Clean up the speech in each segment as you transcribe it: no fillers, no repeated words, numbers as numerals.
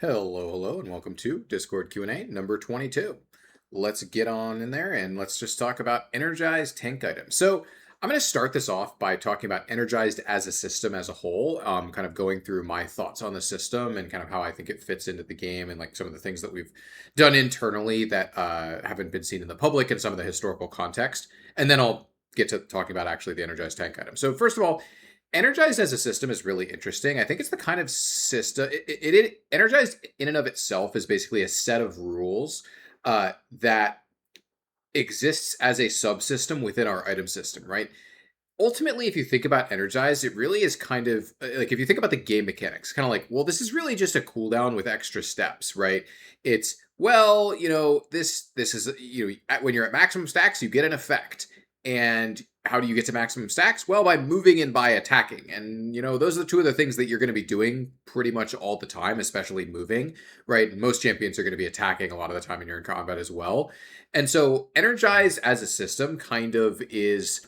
Hello, and welcome to Discord Q&A number 22. Let's get on in there and let's just talk about Energized tank items. So I'm going to start this off by talking about Energized as a system as a whole, kind of going through my thoughts on the system and kind of how I think it fits into the game and like some of the things that we've done internally that haven't been seen in the public and some of the historical context. And then I'll get to talking about actually the Energized tank item. So first of all, Energized as a system is really interesting. I think it's the kind of system. Energized in and of itself is basically a set of rules that exists as a subsystem within our item system, right? Ultimately, if you think about Energized, it really is kind of like if you think about the game mechanics, kind of like, well, this is really just a cooldown with extra steps, right? It's well, this is when you're at maximum stacks, you get an effect, and how do you get to maximum stacks? Well, by moving and by attacking. And, those are the two of the things that you're going to be doing pretty much all the time, especially moving, right? Most champions are going to be attacking a lot of the time when you're in combat as well. And so Energize as a system kind of is,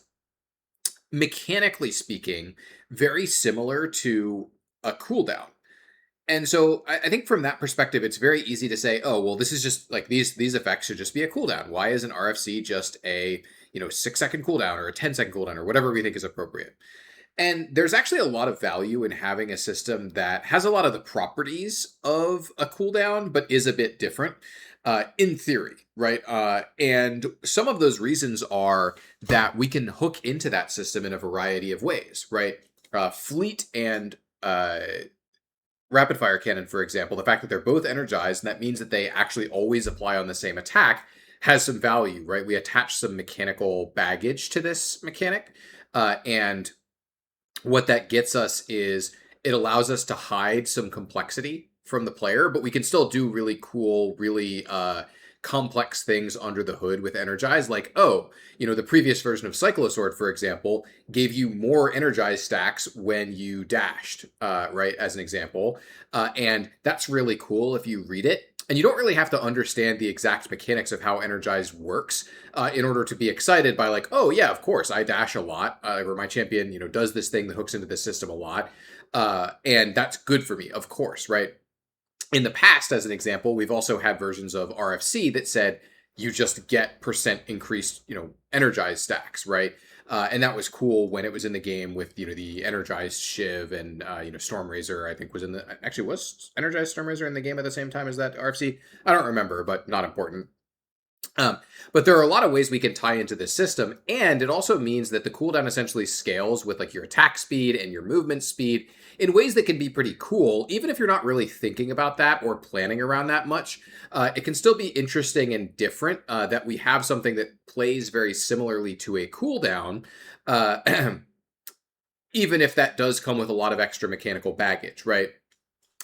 mechanically speaking, very similar to a cooldown. And so I think from that perspective, it's very easy to say, oh, well, this is just like these effects should just be a cooldown. Why is an RFC just a 6-second cooldown or a 10-second cooldown or whatever we think is appropriate? And there's actually a lot of value in having a system that has a lot of the properties of a cooldown, but is a bit different in theory, right? And some of those reasons are that we can hook into that system in a variety of ways, right? Fleet and rapid fire cannon, for example, the fact that they're both energized, and that means that they actually always apply on the same attack, has some value, right? We attach some mechanical baggage to this mechanic. And what that gets us is it allows us to hide some complexity from the player, but we can still do really cool, really complex things under the hood with Energize. Like, the previous version of Cyclosword, for example, gave you more Energize stacks when you dashed, right, as an example. And that's really cool if you read it. And you don't really have to understand the exact mechanics of how Energize works in order to be excited by like, oh yeah, of course, I dash a lot, or my champion, does this thing that hooks into this system a lot. And that's good for me, of course, right? In the past, as an example, we've also had versions of RFC that said you just get percent increased, energized stacks, right? And that was cool when it was in the game with, the energized Shiv and, Stormrazor, I think was energized Stormrazor in the game at the same time as that RFC? I don't remember, but not important. But there are a lot of ways we can tie into this system, and it also means that the cooldown essentially scales with like your attack speed and your movement speed in ways that can be pretty cool, even if you're not really thinking about that or planning around that much. It can still be interesting and different that we have something that plays very similarly to a cooldown, even if that does come with a lot of extra mechanical baggage, right?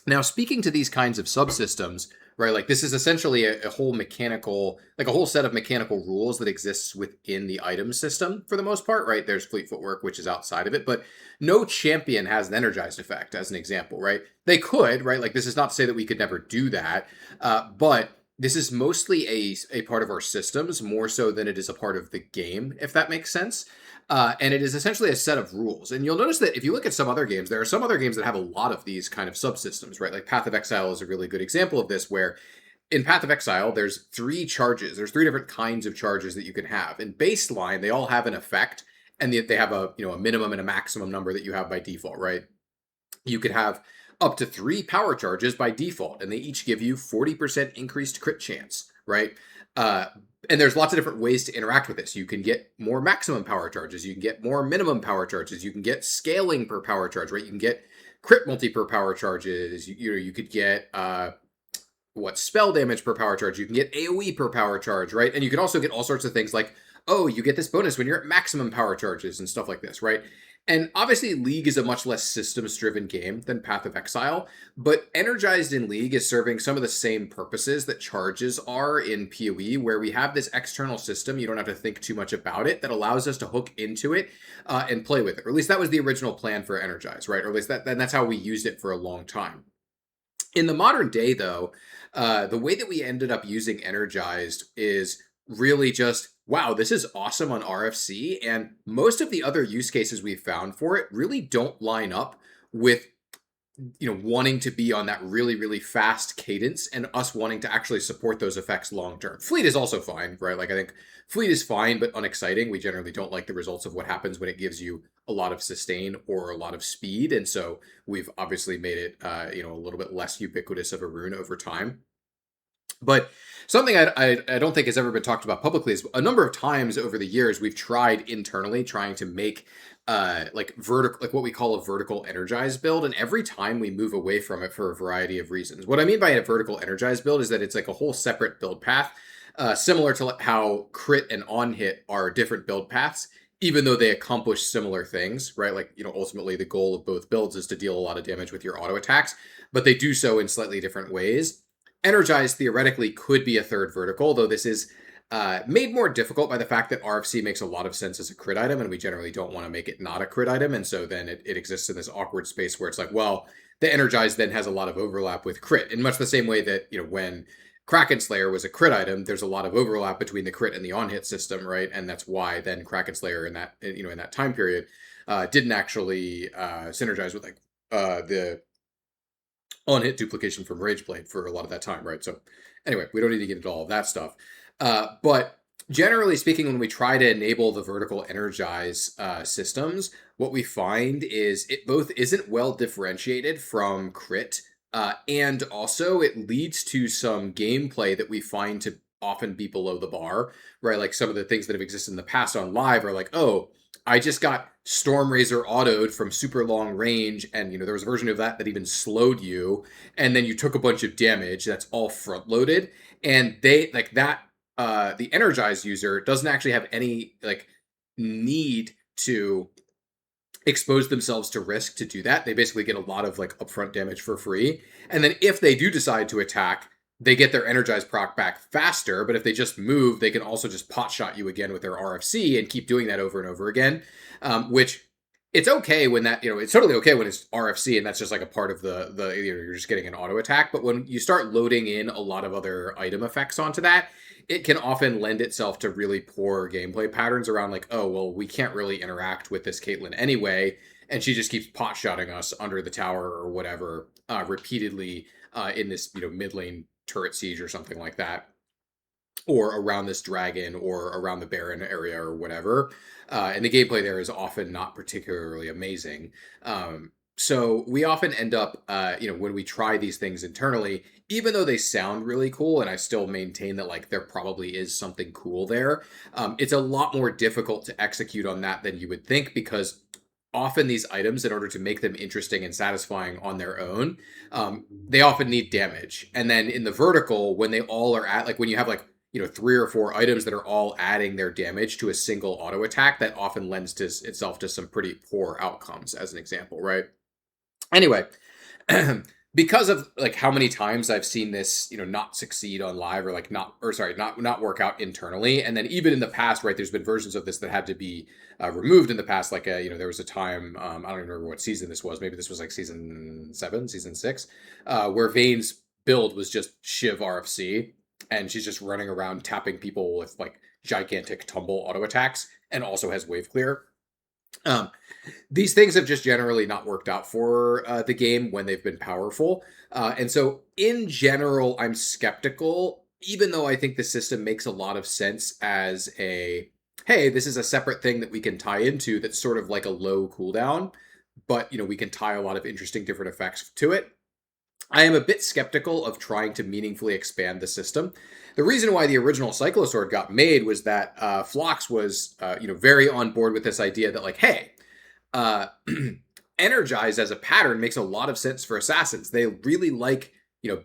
Now, speaking to these kinds of subsystems, right, like this is essentially a whole mechanical, like a whole set of mechanical rules that exists within the item system for the most part, right? There's fleet footwork, which is outside of it, but no champion has an energized effect, as an example, right? They could, right? Like this is not to say that we could never do that, but this is mostly a part of our systems more so than it is a part of the game, if that makes sense. And it is essentially a set of rules. And you'll notice that if you look at some other games, there are some other games that have a lot of these kind of subsystems, right? Like Path of Exile is a really good example of this, where in Path of Exile, there's 3 charges. There's 3 different kinds of charges that you can have. In baseline, they all have an effect, and they have a minimum and a maximum number that you have by default, right? You could have up to 3 power charges by default, and they each give you 40% increased crit chance, right? And there's lots of different ways to interact with this. You can get more maximum power charges. You can get more minimum power charges. You can get scaling per power charge, right? You can get crit multi per power charges. You could get spell damage per power charge. You can get AoE per power charge, right? And you can also get all sorts of things like, oh, you get this bonus when you're at maximum power charges and stuff like this, right? And obviously, League is a much less systems-driven game than Path of Exile, but Energized in League is serving some of the same purposes that charges are in PoE, where we have this external system, you don't have to think too much about it, that allows us to hook into it and play with it. Or at least that was the original plan for Energized, right? Or at least that's how we used it for a long time. In the modern day, though, the way that we ended up using Energized is really just, wow, this is awesome on RFC. And most of the other use cases we've found for it really don't line up with wanting to be on that really, really fast cadence and us wanting to actually support those effects long term. Fleet is also fine, right? Like I think Fleet is fine, but unexciting. We generally don't like the results of what happens when it gives you a lot of sustain or a lot of speed. And so we've obviously made it, a little bit less ubiquitous of a rune over time. But something I don't think has ever been talked about publicly is a number of times over the years we've tried internally trying to make like vertical, like what we call a vertical energized build, and every time we move away from it for a variety of reasons. What I mean by a vertical energized build is that it's like a whole separate build path, similar to how crit and on hit are different build paths. Even though they accomplish similar things, right? Like, ultimately the goal of both builds is to deal a lot of damage with your auto attacks, but they do so in slightly different ways. Energized theoretically could be a third vertical, though this is made more difficult by the fact that RFC makes a lot of sense as a crit item, and we generally don't want to make it not a crit item. And so then it exists in this awkward space where it's like, well, the Energized then has a lot of overlap with crit, in much the same way that, when Kraken Slayer was a crit item, there's a lot of overlap between the crit and the on-hit system, right? And that's why then Kraken Slayer in that time period didn't actually synergize with like the on-hit duplication from Rageblade for a lot of that time, right? So anyway, we don't need to get into all of that stuff. But generally speaking, when we try to enable the vertical energize systems, what we find is it both isn't well differentiated from crit, and also it leads to some gameplay that we find to often be below the bar, right? Like some of the things that have existed in the past on live are like, oh, I just got Stormrazor autoed from super long range, and there was a version of that even slowed you, and then you took a bunch of damage. That's all front loaded, and they like that. The energized user doesn't actually have any like need to expose themselves to risk to do that. They basically get a lot of like upfront damage for free, and then if they do decide to attack, they get their energized proc back faster. But if they just move, they can also just pot shot you again with their RFC and keep doing that over and over again. Which it's okay when that it's totally okay when it's RFC and that's just like a part of the you're just getting an auto attack. But when you start loading in a lot of other item effects onto that, it can often lend itself to really poor gameplay patterns around like, oh well, we can't really interact with this Caitlyn anyway, and she just keeps pot shotting us under the tower or whatever repeatedly in this mid lane turret siege or something like that, or around this dragon or around the Baron area or whatever. And the gameplay there is often not particularly amazing. So we often end up, when we try these things internally, even though they sound really cool, and I still maintain that like there probably is something cool there, it's a lot more difficult to execute on that than you would think, because often these items, in order to make them interesting and satisfying on their own, they often need damage. And then in the vertical, when they all are at, like when you have like, 3 or 4 items that are all adding their damage to a single auto attack, that often lends to itself to some pretty poor outcomes, as an example, right? Anyway, because of like how many times I've seen this, not succeed on live, or like not work out internally, and then even in the past, right, there's been versions of this that had to be removed in the past. Like, there was a time, I don't even remember what season this was. Maybe this was like season 7, season 6, where Vayne's build was just Shiv RFC, and she's just running around tapping people with like gigantic tumble auto attacks, and also has wave clear. These things have just generally not worked out for the game when they've been powerful. And so in general, I'm skeptical, even though I think the system makes a lot of sense as a, hey, this is a separate thing that we can tie into that's sort of like a low cooldown, but we can tie a lot of interesting different effects to it. I am a bit skeptical of trying to meaningfully expand the system. The reason why the original Cyclosword got made was that Phlox was, very on board with this idea that like, hey, Energized as a pattern makes a lot of sense for assassins. They really like,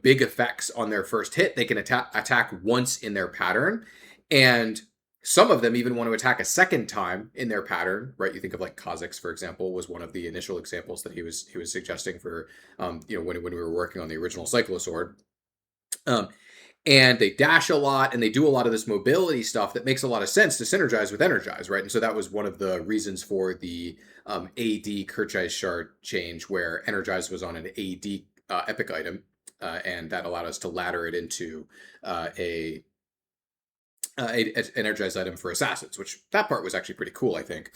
big effects on their first hit. They can attack once in their pattern, and some of them even want to attack a second time in their pattern, right? You think of like Kha'Zix, for example, was one of the initial examples that he was suggesting for, when we were working on the original Cyclosword. And they dash a lot, and they do a lot of this mobility stuff that makes a lot of sense to synergize with Energize, right? And so that was one of the reasons for the AD Kerchai's Shard change, where Energize was on an AD epic item, and that allowed us to ladder it into a energized item for assassins, which that part was actually pretty cool, I think.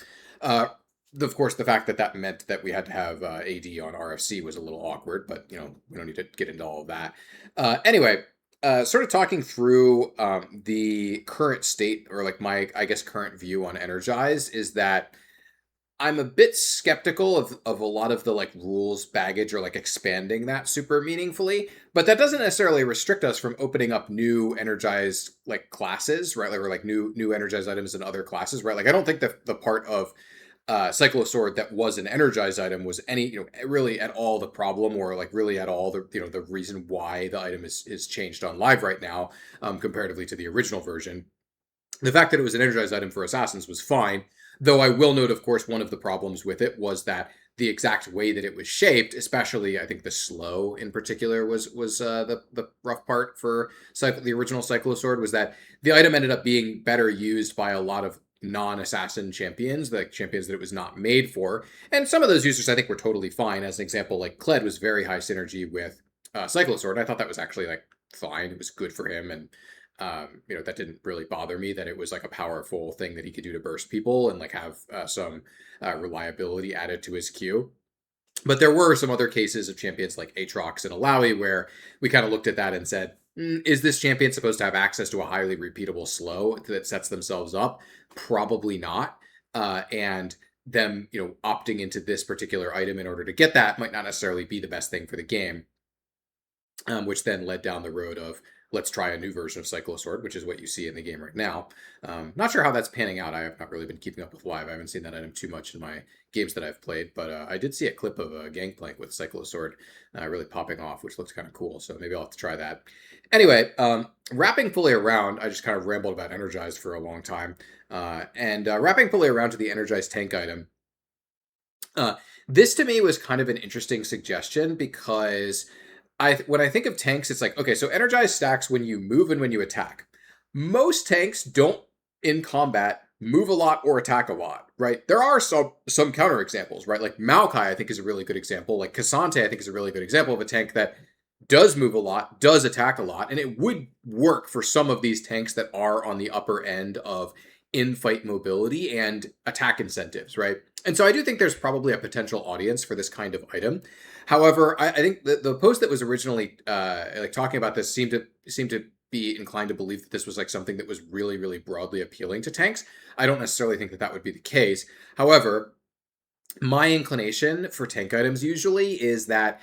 of course, the fact that that meant that we had to have AD on RFC was a little awkward, but we don't need to get into all of that. Anyway, sort of talking through the current state, or like my, I guess, current view on Energized is that I'm a bit skeptical of a lot of the like rules baggage or like expanding that super meaningfully, but that doesn't necessarily restrict us from opening up new energized like classes, right? Like, or like new energized items in other classes, right? Like I don't think that the part of Cyclosword that was an energized item was any really at all the problem, or like really at all the the reason why the item is changed on live right now, comparatively to the original version. The fact that it was an energized item for assassins was fine, though I will note, of course, one of the problems with it was that the exact way that it was shaped, especially I think the slow in particular, was the rough part for the original Cyclosword, was that the item ended up being better used by a lot of non-assassin champions, like champions that it was not made for, and some of those users I think were totally fine. As an example, like Kled was very high synergy with Cyclosword. I thought that was actually like fine. It was good for him, and that didn't really bother me, that it was like a powerful thing that he could do to burst people and like have some reliability added to his queue. But there were some other cases of champions like Aatrox and Alawi where we kind of looked at that and said, is this champion supposed to have access to a highly repeatable slow that sets themselves up? Probably not. And them, opting into this particular item in order to get that might not necessarily be the best thing for the game, which then led down the road of let's try a new version of Cyclosword, which is what you see in the game right now. Not sure how that's panning out. I have not really been keeping up with live. I haven't seen that item too much in my games that I've played, but I did see a clip of a Gangplank with Cyclosword really popping off, which looks kind of cool. So maybe I'll have to try that. Anyway, wrapping fully around, I just kind of rambled about Energized for a long time. And wrapping fully around to the Energized tank item. This to me was kind of an interesting suggestion because when I think of tanks, it's like, okay, so Energized stacks when you move and when you attack. Most tanks don't in combat move a lot or attack a lot, right? There are some counter examples, right? Like Maokai, I think, is a really good example. Like Cassante, I think, is a really good example of a tank that does move a lot, does attack a lot, and it would work for some of these tanks that are on the upper end of in-fight mobility and attack incentives, right? And so I do think there's probably a potential audience for this kind of item. However, I think the post that was originally like talking about this seemed to be inclined to believe that this was like something that was really, really broadly appealing to tanks. I don't necessarily think that that would be the case. However, my inclination for tank items usually is that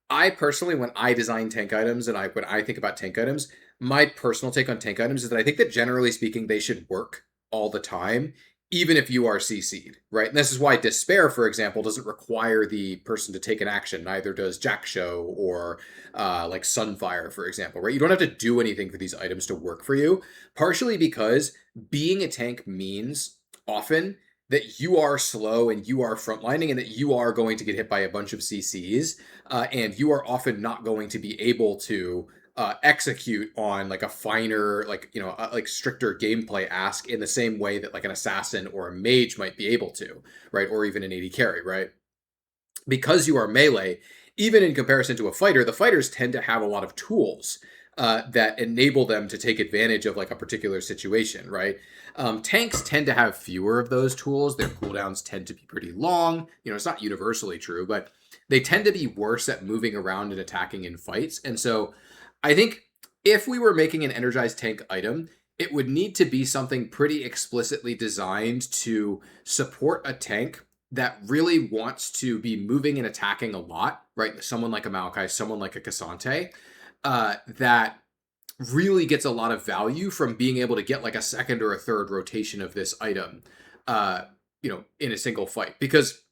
I personally, when I design tank items and when I think about tank items, my personal take on tank items is that I think that generally speaking, they should work all the time, even if you are CC'd, right? And this is why Despair, for example, doesn't require the person to take an action. Neither does Jack Show or like Sunfire, for example, right? You don't have to do anything for these items to work for you, partially because being a tank means often that you are slow and you are frontlining and that you are going to get hit by a bunch of CCs, and you are often not going to be able to execute on like a finer, like like stricter gameplay ask in the same way that like an assassin or a mage might be able to, right? Or even an AD carry, right? Because you are melee, even in comparison to a fighter, the fighters tend to have a lot of tools that enable them to take advantage of like a particular situation, right? Tanks tend to have fewer of those tools. Their cooldowns tend to be pretty long. It's not universally true, but they tend to be worse at moving around and attacking in fights. And so I think if we were making an energized tank item, it would need to be something pretty explicitly designed to support a tank that really wants to be moving and attacking a lot, right? Someone like a Maokai, someone like a Cassante, that really gets a lot of value from being able to get like a second or a third rotation of this item, in a single fight. Because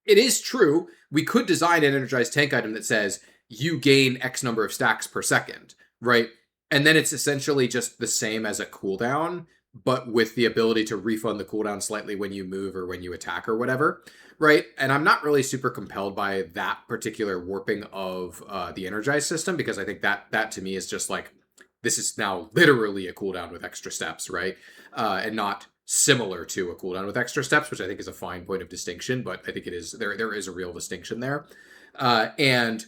it is true, we could design an energized tank item that says you gain X number of stacks per second, right? And then it's essentially just the same as a cooldown, but with the ability to refund the cooldown slightly when you move or when you attack or whatever, right? And I'm not really super compelled by that particular warping of the energized system, because I think that to me is just like, this is now literally a cooldown with extra steps, right? And not similar to a cooldown with extra steps, which I think is a fine point of distinction, but I think it is there is a real distinction there. And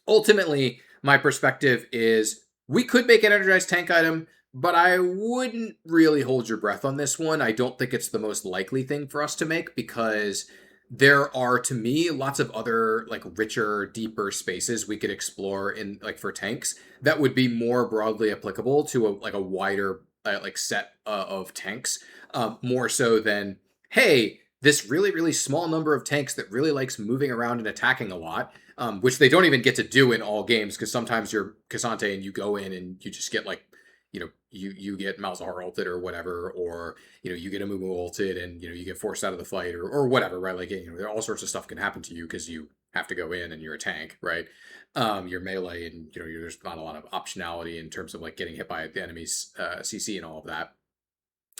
ultimately, my perspective is we could make an energized tank item, but I wouldn't really hold your breath on this one. I don't think it's the most likely thing for us to make because there are, to me, lots of other like richer, deeper spaces we could explore in like for tanks that would be more broadly applicable to a like a wider like set of tanks, more so than hey, this really small number of tanks that really likes moving around and attacking a lot. Which they don't even get to do in all games because sometimes you're Cassante and you go in and you just get like you get Malzahar ulted or whatever, or you get a Mumu ulted and you get forced out of the fight or whatever, right? Like there all sorts of stuff can happen to you because you have to go in and you're a tank, right? You're melee and there's not a lot of optionality in terms of like getting hit by the enemy's CC and all of that.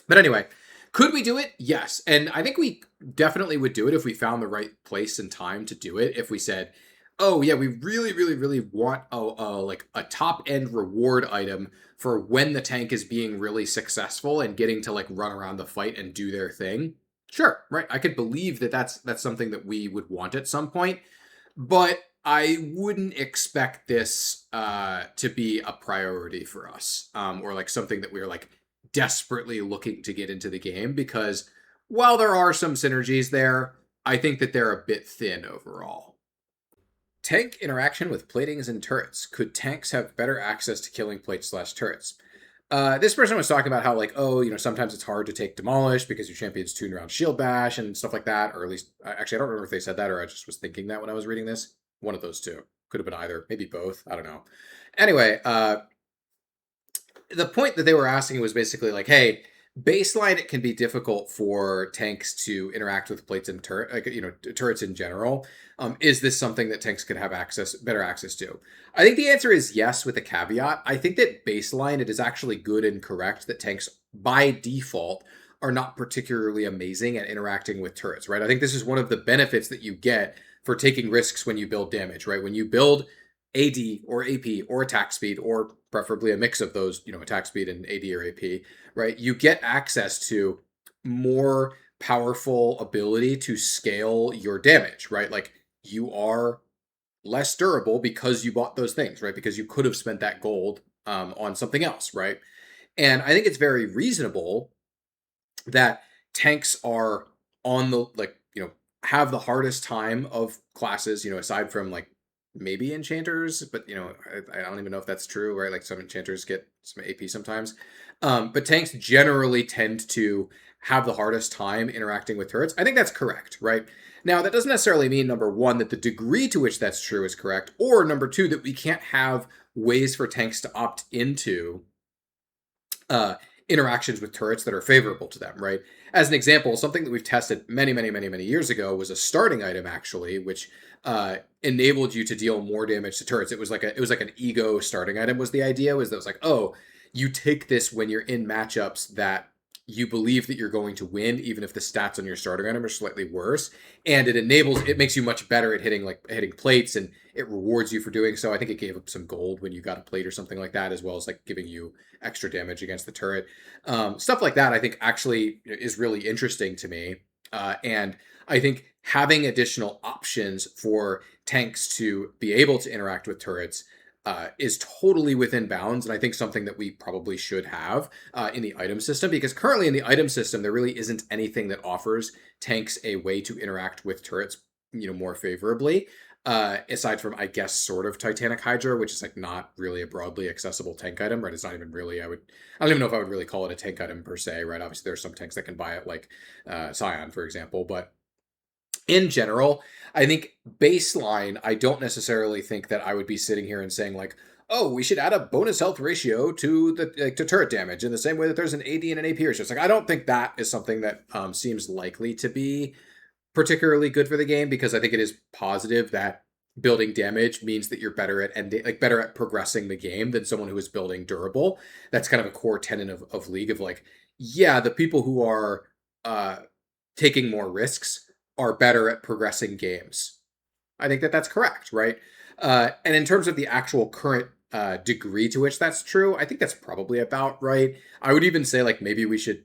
But anyway, could we do it? Yes, and I think we definitely would do it if we found the right place and time to do it. If we said, oh yeah, we really want like a top end reward item for when the tank is being really successful and getting to like run around the fight and do their thing. Sure, right. I could believe that that's something that we would want at some point, but I wouldn't expect this to be a priority for us, or like something that we're like desperately looking to get into the game because while there are some synergies there, I think that they're a bit thin overall. Tank interaction with platings and turrets. Could tanks have better access to killing plates/turrets? This person was talking about how, like, oh, sometimes it's hard to take Demolish because your champion's tuned around Shield Bash and stuff like that. Or at least, actually, I don't remember if they said that or I just was thinking that when I was reading this. One of those two. Could have been either. Maybe both. I don't know. Anyway, the point that they were asking was basically like, hey, baseline, it can be difficult for tanks to interact with plates and turrets in general. Is this something that tanks could have better access to? I think the answer is yes, with a caveat. I think that baseline, it is actually good and correct that tanks by default are not particularly amazing at interacting with turrets, right? I think this is one of the benefits that you get for taking risks when you build damage, right? When you build AD or AP or attack speed, or preferably a mix of those, attack speed and AD or AP, right? You get access to more powerful ability to scale your damage, right? Like you are less durable because you bought those things, right? Because you could have spent that gold on something else, right? And I think it's very reasonable that tanks are on the have the hardest time of classes, aside from like maybe enchanters, but I don't even know if that's true, right? Like some enchanters get some AP sometimes. But tanks generally tend to have the hardest time interacting with turrets. I think that's correct, right? Now, that doesn't necessarily mean, number one, that the degree to which that's true is correct, or number two, that we can't have ways for tanks to opt into interactions with turrets that are favorable to them, right? As an example, something that we've tested many years ago was a starting item, actually, which enabled you to deal more damage to turrets. It was like an ego starting item was the idea, was that it was like, oh, you take this when you're in matchups that you believe that you're going to win, even if the stats on your starting item are slightly worse. And it makes you much better at hitting plates, and it rewards you for doing so. I think it gave up some gold when you got a plate or something like that, as well as like giving you extra damage against the turret. Stuff like that, I think, actually is really interesting to me. And I think having additional options for tanks to be able to interact with turrets is totally within bounds, and I think something that we probably should have in the item system, because currently in the item system there really isn't anything that offers tanks a way to interact with turrets more favorably, aside from, I guess, sort of Titanic Hydra, which is like not really a broadly accessible tank item, right? It's not even really, I don't even know if I would really call it a tank item per se, right? Obviously there's some tanks that can buy it, like Scion, for example, but in general, I think baseline, I don't necessarily think that I would be sitting here and saying like, oh, we should add a bonus health ratio to to turret damage in the same way that there's an AD and an AP ratio. It's like, I don't think that is something that seems likely to be particularly good for the game, because I think it is positive that building damage means that you're better at better at progressing the game than someone who is building durable. That's kind of a core tenet of League, of like, yeah, the people who are taking more risks are better at progressing games. I think that that's correct, right? And in terms of the actual current degree to which that's true, I think that's probably about right. I would even say like maybe we should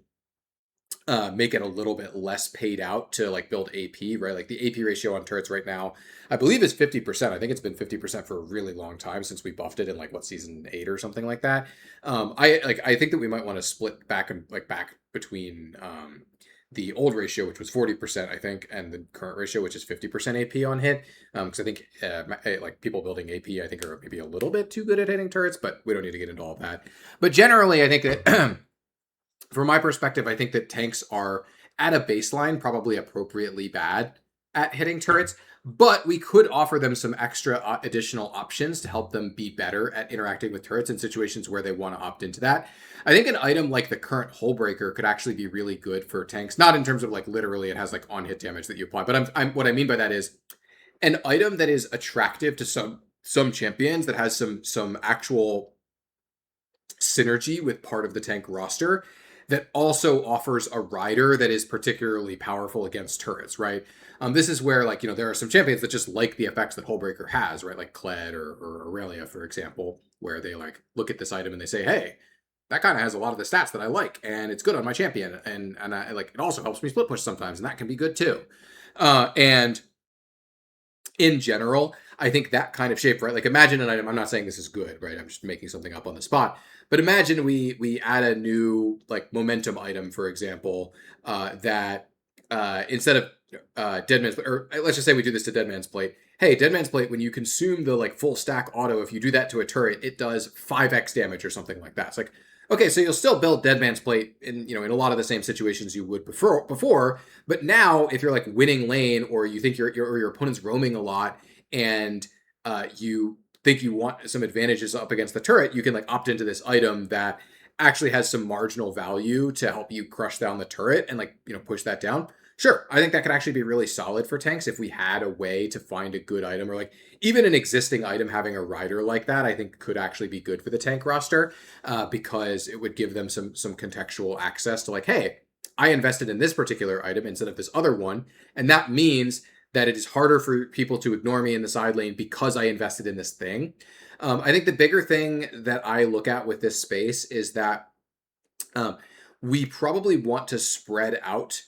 make it a little bit less paid out to like build AP, right? Like the AP ratio on turrets right now, I believe is 50%. I think it's been 50% for a really long time since we buffed it in like what season 8 or something like that. I think that we might want to split back and like back between the old ratio, which was 40%, I think, and the current ratio, which is 50% AP on hit. Because I think like people building AP, I think are maybe a little bit too good at hitting turrets, but we don't need to get into all that. But generally, I think that from my perspective, I think that tanks are at a baseline probably appropriately bad at hitting turrets, but we could offer them some extra additional options to help them be better at interacting with turrets in situations where they want to opt into that. I think an item like the current Hull Breaker could actually be really good for tanks, not in terms of like literally it has like on hit damage that you apply, but I'm what I mean by that is an item that is attractive to some champions that has some actual synergy with part of the tank roster that also offers a rider that is particularly powerful against turrets, right? This is where, like, there are some champions that just like the effects that Hullbreaker has, right? Like Kled or Aurelia, for example, where they like look at this item and they say, hey, that kind of has a lot of the stats that I like, and it's good on my champion, and I like it also helps me split push sometimes, and that can be good too. And in general, I think that kind of shape, right? Like imagine an item. I'm not saying this is good, right? I'm just making something up on the spot. But imagine we add a new like momentum item, for example, that instead of Dead Man's or let's just say we do this to Dead Man's Plate. Hey, Dead Man's Plate, when you consume the like full stack auto, if you do that to a turret, it does 5x damage or something like that. It's like, okay, so you'll still build Dead Man's Plate in a lot of the same situations you would before, but now if you're like winning lane or you think your opponent's roaming a lot and you think you want some advantages up against the turret, you can like opt into this item that actually has some marginal value to help you crush down the turret and like push that down. Sure, I think that could actually be really solid for tanks if we had a way to find a good item or like even an existing item having a rider like that. I think could actually be good for the tank roster because it would give them some contextual access to like, hey, I invested in this particular item instead of this other one, and that means that it is harder for people to ignore me in the side lane because I invested in this thing. I think the bigger thing that I look at with this space is that we probably want to spread out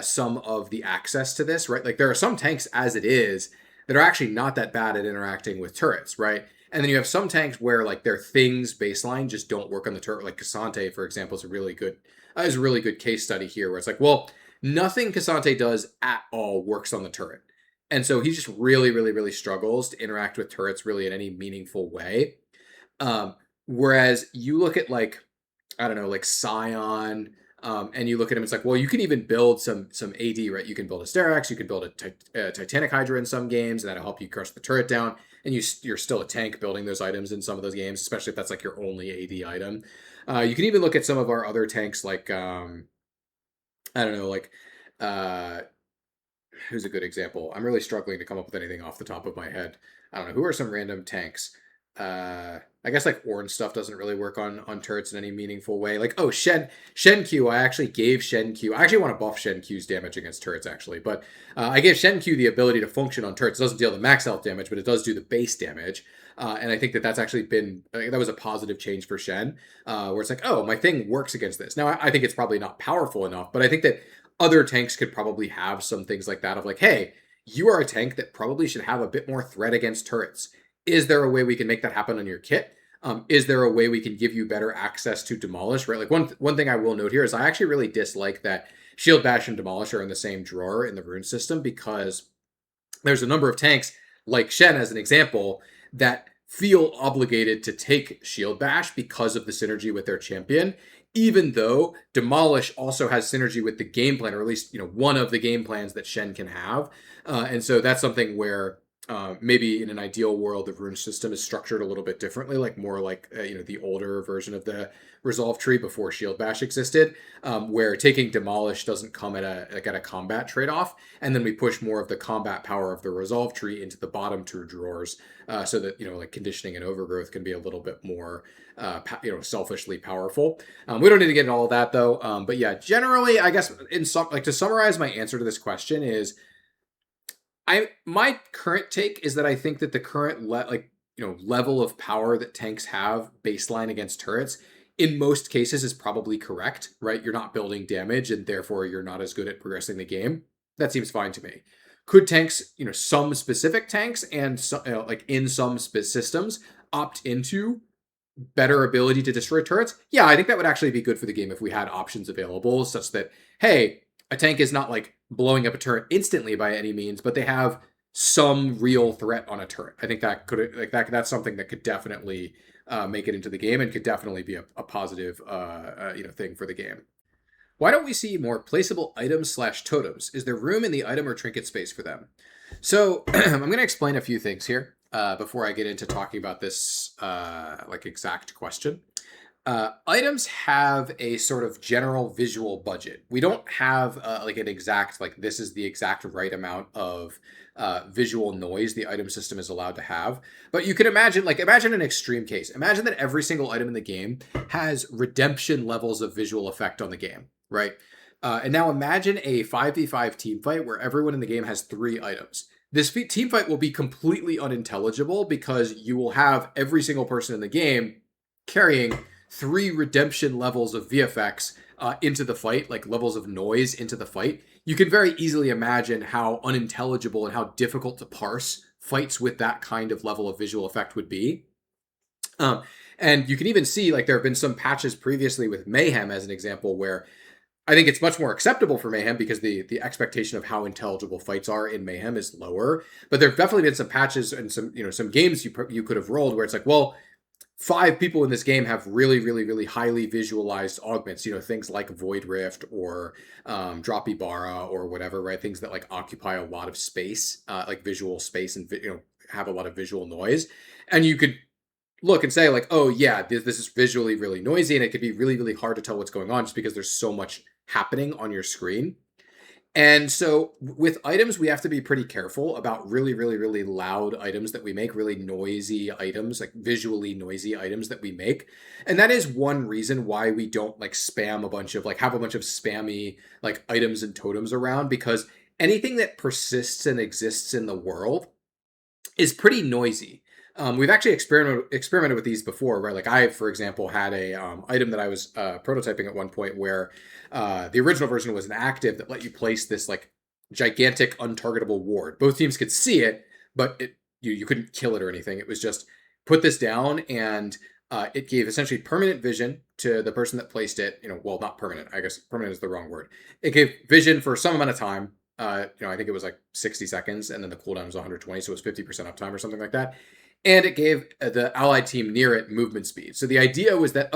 some of the access to this, right? Like there are some tanks as it is that are actually not that bad at interacting with turrets, right? And then you have some tanks where like their things baseline just don't work on the turret. Like Cassante, for example, is a really good case study here where it's like, well, nothing Cassante does at all works on the turret. And so he just really, really, really struggles to interact with turrets really in any meaningful way. Whereas you look at like, I don't know, like Scion, and you look at him, it's like, well, you can even build some AD, right? You can build a Sterak's, you can build a Titanic Hydra in some games, and that'll help you crush the turret down. And you're still a tank building those items in some of those games, especially if that's like your only AD item. You can even look at some of our other tanks, like I don't know, like who's a good example? I'm really struggling to come up with anything off the top of my head. I don't know. Who are some random tanks? I guess like orange stuff doesn't really work on turrets in any meaningful way. Like, oh, Shen Q. I actually gave Shen Q. I actually want to buff Shen Q's damage against turrets, actually. But I gave Shen Q the ability to function on turrets. It doesn't deal the max health damage, but it does do the base damage. And I think that's actually been, that was a positive change for Shen, where it's like, oh, my thing works against this. Now, I think it's probably not powerful enough, but I think that other tanks could probably have some things like that of like, hey, you are a tank that probably should have a bit more threat against turrets. Is there a way we can make that happen on your kit? Is there a way we can give you better access to Demolish? Right, like one thing I will note here is I actually really dislike that Shield Bash and Demolish are in the same drawer in the rune system because there's a number of tanks like Shen as an example that feel obligated to take Shield Bash because of the synergy with their champion, even though Demolish also has synergy with the game plan, or at least one of the game plans that Shen can have. And so that's something where maybe in an ideal world, the rune system is structured a little bit differently, like more like the older version of the resolve tree before Shield Bash existed, where taking Demolish doesn't come at a combat trade-off, and then we push more of the combat power of the resolve tree into the bottom two drawers, so that like conditioning and overgrowth can be a little bit more selfishly powerful. We don't need to get into all of that though, but yeah, generally, I guess to summarize my answer to this question is, my current take is that I think that the current level of power that tanks have baseline against turrets in most cases is probably correct, right? You're not building damage and therefore you're not as good at progressing the game. That seems fine to me. Could tanks, some specific tanks and like in some systems opt into better ability to destroy turrets? Yeah, I think that would actually be good for the game if we had options available such that, hey, a tank is not like blowing up a turret instantly by any means, but they have some real threat on a turret. I think that could that's something that could definitely make it into the game and could definitely be a positive thing for the game. Why don't we see more placeable items slash totems? Is there room in the item or trinket space for them? So I'm going to explain a few things here before I get into talking about this exact question. Items have a sort of general visual budget. We don't have an exact, this is the exact right amount of visual noise the item system is allowed to have. But you can imagine an extreme case. Imagine that every single item in the game has redemption levels of visual effect on the game, right? And now imagine a 5v5 team fight where everyone in the game has 3 items. This team fight will be completely unintelligible because you will have every single person in the game carrying 3 redemption levels of VFX into the fight, like levels of noise into the fight. You can very easily imagine how unintelligible and how difficult to parse fights with that kind of level of visual effect would be. And you can even see, there have been some patches previously with Mayhem as an example where I think it's much more acceptable for Mayhem because the expectation of how intelligible fights are in Mayhem is lower. But there have definitely been some patches and some games you could have rolled where it's like, well, 5 people in this game have really, really, really highly visualized augments, things like Void Rift or Drop Ibarra or whatever, right? Things that occupy a lot of space, visual space and, have a lot of visual noise. And you could look and say oh yeah, this is visually really noisy and it could be really, really hard to tell what's going on just because there's so much happening on your screen. And so with items, we have to be pretty careful about really, really, really loud items that we make, really noisy items, visually noisy items that we make. And that is one reason why we don't spam a bunch of have a bunch of spammy items and totems around, because anything that persists and exists in the world is pretty noisy. We've actually experimented with these before, where I, for example, had a item that I was prototyping at one point where the original version was an active that let you place this gigantic untargetable ward. Both teams could see it, but you couldn't kill it or anything. It was just put this down, and it gave essentially permanent vision to the person that placed it. Well, not permanent. I guess permanent is the wrong word. It gave vision for some amount of time. I think it was 60 seconds, and then the cooldown was 120, so it was 50% uptime or something like that. And it gave the allied team near it movement speed. So the idea was that,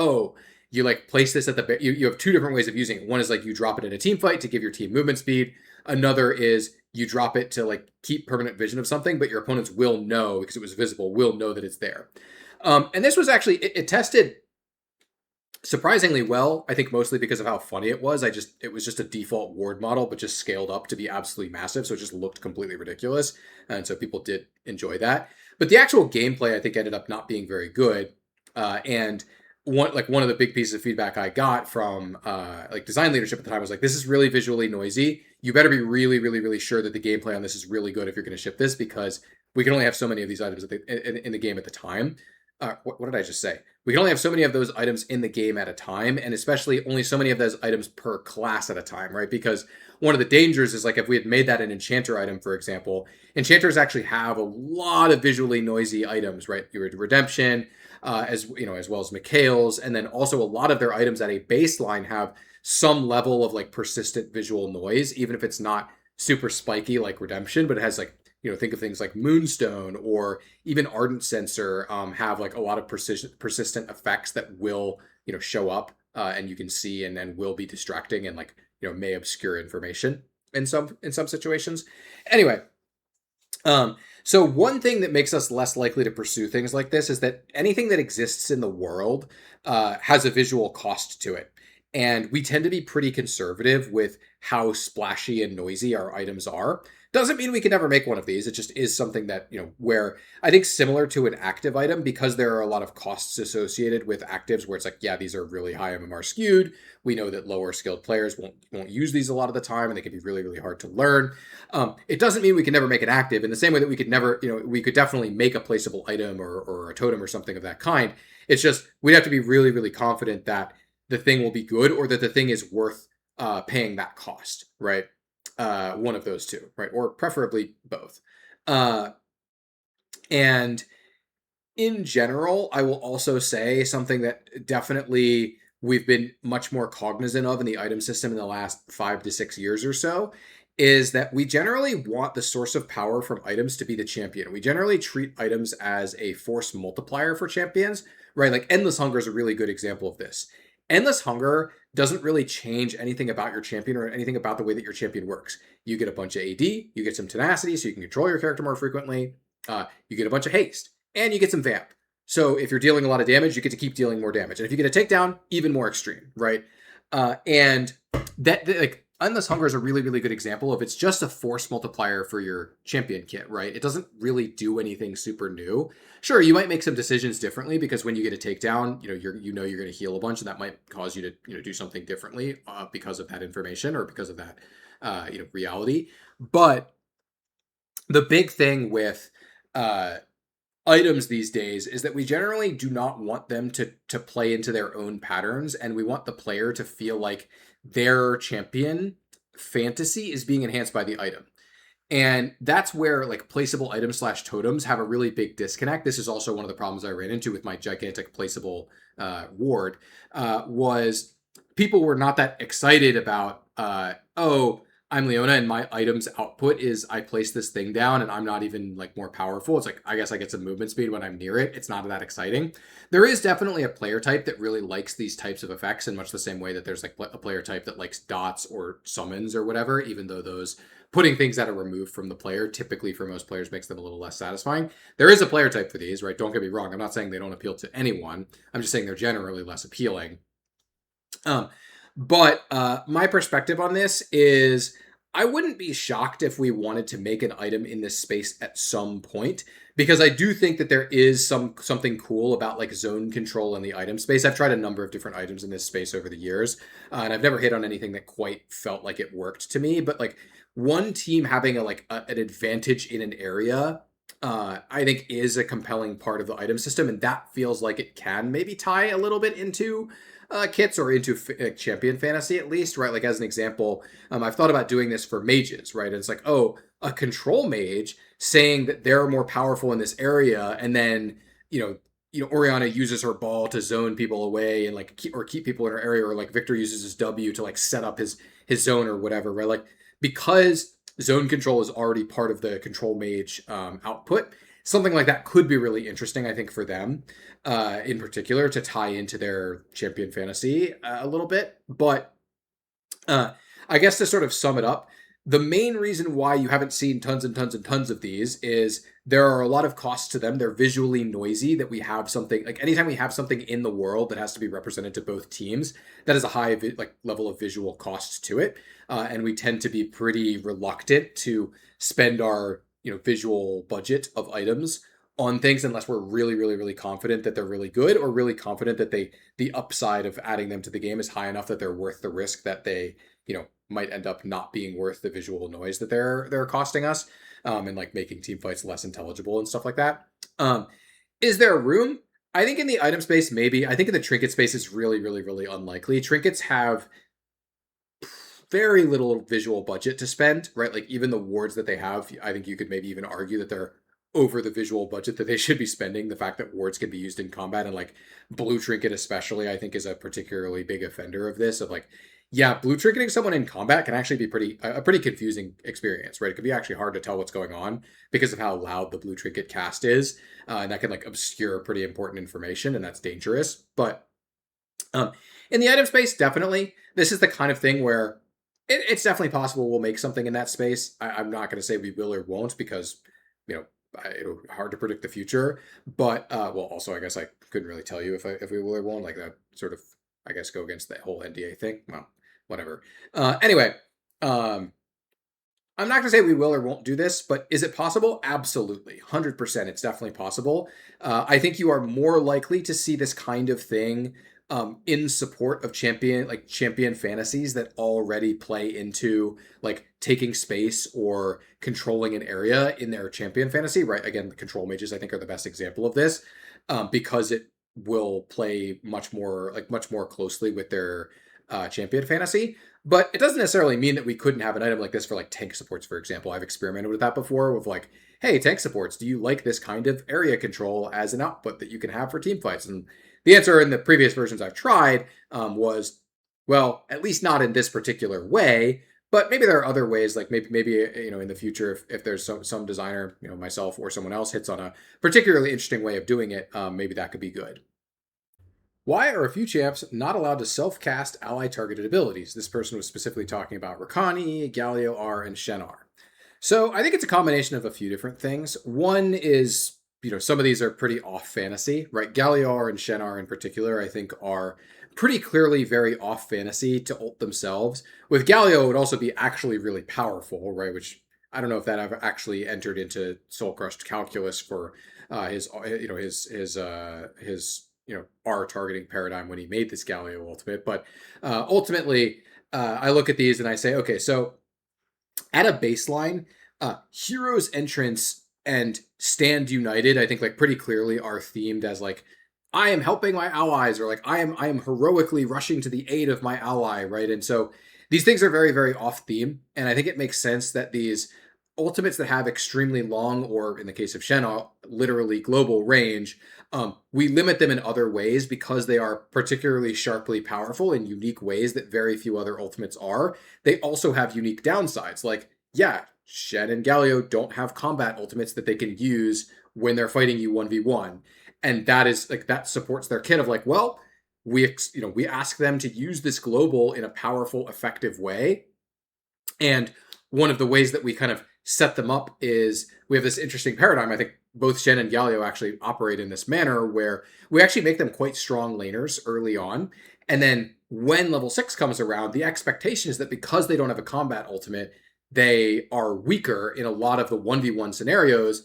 you place this at the you have 2 different ways of using it. One is you drop it in a team fight to give your team movement speed. Another is you drop it to keep permanent vision of something, but your opponents will know, because it was visible, will know that it's there. And this was actually it tested surprisingly well, I think mostly because of how funny it was. It was just a default ward model, but just scaled up to be absolutely massive. So it just looked completely ridiculous. And so people did enjoy that. But the actual gameplay, I think, ended up not being very good. And one of the big pieces of feedback I got from design leadership at the time was this is really visually noisy. You better be really, really, really sure that the gameplay on this is really good if you're going to ship this, because we can only have so many of these items in the game at the time. What did I just say? We can only have so many of those items in the game at a time, and especially only so many of those items per class at a time, right? Because one of the dangers is if we had made that an enchanter item, for example, enchanters actually have a lot of visually noisy items, right? Your redemption, as well as Mikhail's, and then also a lot of their items at a baseline have some level of persistent visual noise, even if it's not super spiky like redemption, but it has think of things like Moonstone or even Ardent Sensor have a lot of persistent effects that will, show up and you can see and will be distracting and may obscure information in some situations. Anyway, so one thing that makes us less likely to pursue things like this is that anything that exists in the world has a visual cost to it. And we tend to be pretty conservative with how splashy and noisy our items are, Doesn't mean we can never make one of these. It just is something that, where I think similar to an active item, because there are a lot of costs associated with actives where it's like, yeah, these are really high MMR skewed. We know that lower skilled players won't use these a lot of the time, and they can be really, really hard to learn. It doesn't mean we can never make an active in the same way that we could never, we could definitely make a placeable item or a totem or something of that kind. It's just we'd have to be really, really confident that the thing will be good or that the thing is worth paying that cost, right? One of those two, right? Or preferably both. And in general, I will also say something that definitely we've been much more cognizant of in the item system in the last 5 to 6 years or so is that we generally want the source of power from items to be the champion. We generally treat items as a force multiplier for champions, right? Like Endless Hunger is a really good example of this. Endless Hunger doesn't really change anything about your champion or anything about the way that your champion works. You get a bunch of AD, you get some tenacity so you can control your character more frequently, you get a bunch of haste, and you get some vamp. So if you're dealing a lot of damage, you get to keep dealing more damage. And if you get a takedown, even more extreme, right? And that like Endless Hunger is a really, really good example of it's just a force multiplier for your champion kit, right? It doesn't really do anything super new. Sure, you might make some decisions differently because when you get a takedown, you're going to heal a bunch, and that might cause you to do something differently because of that information or because of that reality. But the big thing with items these days is that we generally do not want them to play into their own patterns, and we want the player to feel like their champion fantasy is being enhanced by the item. And that's where like placeable items / totems have a really big disconnect. This is also one of the problems I ran into with my gigantic placeable ward was people were not that excited about, oh, I'm Leona and my item's output is I place this thing down and I'm not even like more powerful. It's like, I guess I get some movement speed when I'm near it. It's not that exciting. There is definitely a player type that really likes these types of effects in much the same way that there's like a player type that likes dots or summons or whatever, even though those putting things that are removed from the player typically for most players makes them a little less satisfying. There is a player type for these, right? Don't get me wrong. I'm not saying they don't appeal to anyone. I'm just saying they're generally less appealing. But my perspective on this is I wouldn't be shocked if we wanted to make an item in this space at some point, because I do think that there is something cool about like zone control in the item space. I've tried a number of different items in this space over the years, and I've never hit on anything that quite felt like it worked to me. But like one team having an advantage in an area, I think is a compelling part of the item system, and that feels like it can maybe tie a little bit into kits or into champion fantasy at least, right? Like as an example, I've thought about doing this for mages, right? And it's like, oh, a control mage saying that they're more powerful in this area, and then Oriana uses her ball to zone people away and like keep people in her area, or like Victor uses his W to like set up his zone or whatever, right? Like because zone control is already part of the control mage output. Something like that could be really interesting, I think, for them in particular to tie into their champion fantasy a little bit. But I guess to sort of sum it up, the main reason why you haven't seen tons and tons and tons of these is there are a lot of costs to them. They're visually noisy, that we have something like anytime we have something in the world that has to be represented to both teams, that is a high level of visual cost to it. And we tend to be pretty reluctant to spend our visual budget of items on things unless we're really, really, really confident that they're really good, or really confident that the upside of adding them to the game is high enough that they're worth the risk that they might end up not being worth the visual noise that they're costing us, and like making team fights less intelligible and stuff like that. Is there room? I think in the item space, maybe. I think in the trinket space, it's really, really, really unlikely. Trinkets have very little visual budget to spend, right? Like even the wards that they have, I think you could maybe even argue that they're over the visual budget that they should be spending. The fact that wards can be used in combat, and like blue trinket especially, I think is a particularly big offender of this. Of like, yeah, blue trinketing someone in combat can actually be a pretty confusing experience, right? It can be actually hard to tell what's going on because of how loud the blue trinket cast is, and that can like obscure pretty important information, and that's dangerous. But in the item space, definitely, this is the kind of thing where it's definitely possible we'll make something in that space. I'm not going to say we will or won't because, it's hard to predict the future. But, well, also, I guess I couldn't really tell you if we will or won't. Like that sort of, I guess, go against the whole NDA thing. Well, whatever. Anyway, I'm not going to say we will or won't do this, but is it possible? Absolutely. 100%. It's definitely possible. I think you are more likely to see this kind of thing in support of champion fantasies that already play into like taking space or controlling an area in their champion fantasy, right? Again, the control mages I think are the best example of this because it will play much more closely with their champion fantasy. But it doesn't necessarily mean that we couldn't have an item like this for like tank supports, for example. I've experimented with that before with like, hey, tank supports, do you like this kind of area control as an output that you can have for team fights? And the answer in the previous versions I've tried was, well, at least not in this particular way. But maybe there are other ways, like maybe in the future, if there's some designer, myself or someone else hits on a particularly interesting way of doing it, maybe that could be good. Why are a few champs not allowed to self-cast ally-targeted abilities? This person was specifically talking about Rakani, Galio R, and Shen R. So I think it's a combination of a few different things. One is, some of these are pretty off fantasy, right? Galio R and Shen R in particular, I think are pretty clearly very off fantasy to ult themselves. With Galio, it would also be actually really powerful, right? Which I don't know if that ever actually entered into Soul Crushed calculus for his R targeting paradigm when he made this Galio ultimate. But ultimately, I look at these and I say, okay, so at a baseline, Hero's Entrance and Stand United, I think like pretty clearly are themed as like, I am helping my allies, or like I am heroically rushing to the aid of my ally, right? And so these things are very, very off theme. And I think it makes sense that these ultimates that have extremely long, or in the case of Shen, literally global range, we limit them in other ways because they are particularly sharply powerful in unique ways that very few other ultimates are. They also have unique downsides. Like, yeah, Shen and Galio don't have combat ultimates that they can use when they're fighting you 1v1. And that is like, that supports their kit of like, well, we ask them to use this global in a powerful, effective way. And one of the ways that we kind of set them up is we have this interesting paradigm. I think both Shen and Galio actually operate in this manner where we actually make them quite strong laners early on. And then when level 6 comes around, the expectation is that because they don't have a combat ultimate, they are weaker in a lot of the 1v1 scenarios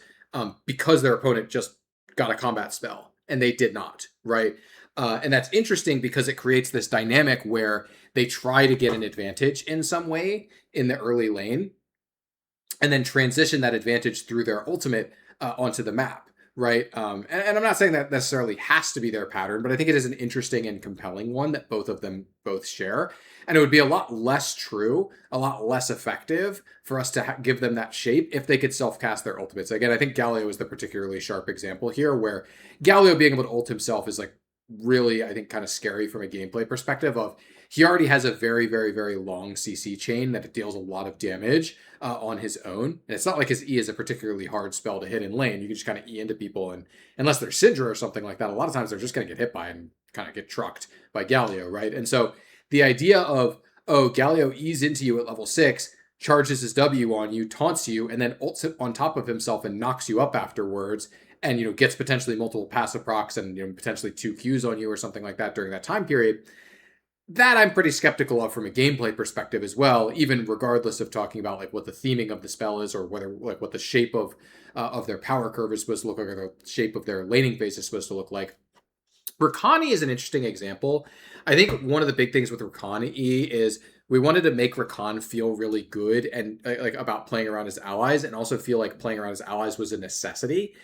because their opponent just got a combat spell and they did not, right? And that's interesting because it creates this dynamic where they try to get an advantage in some way in the early lane and then transition that advantage through their ultimate onto the map, right? And I'm not saying that necessarily has to be their pattern, but I think it is an interesting and compelling one that both of them both share. And it would be a lot less true, a lot less effective for us to give them that shape if they could self-cast their ultimates. Again, I think Galio is the particularly sharp example here, where Galio being able to ult himself is like really, I think, kind of scary from a gameplay perspective of he already has a very, very, very long CC chain that deals a lot of damage on his own. And it's not like his E is a particularly hard spell to hit in lane. You can just kind of E into people, and unless they're Syndra or something like that, a lot of times they're just going to get hit by and kind of get trucked by Galio, right? And so the idea of, oh, Galio E's into you at level 6, charges his W on you, taunts you, and then ults on top of himself and knocks you up afterwards, and gets potentially multiple passive procs and potentially 2 Qs on you or something like that during that time period, that I'm pretty skeptical of from a gameplay perspective as well, even regardless of talking about like what the theming of the spell is, or whether like what the shape of their power curve is supposed to look like, or the shape of their laning phase is supposed to look like. Rakani is an interesting example. I think one of the big things with Rakani is we wanted to make Rakan feel really good and like about playing around his allies, and also feel like playing around his allies was a necessity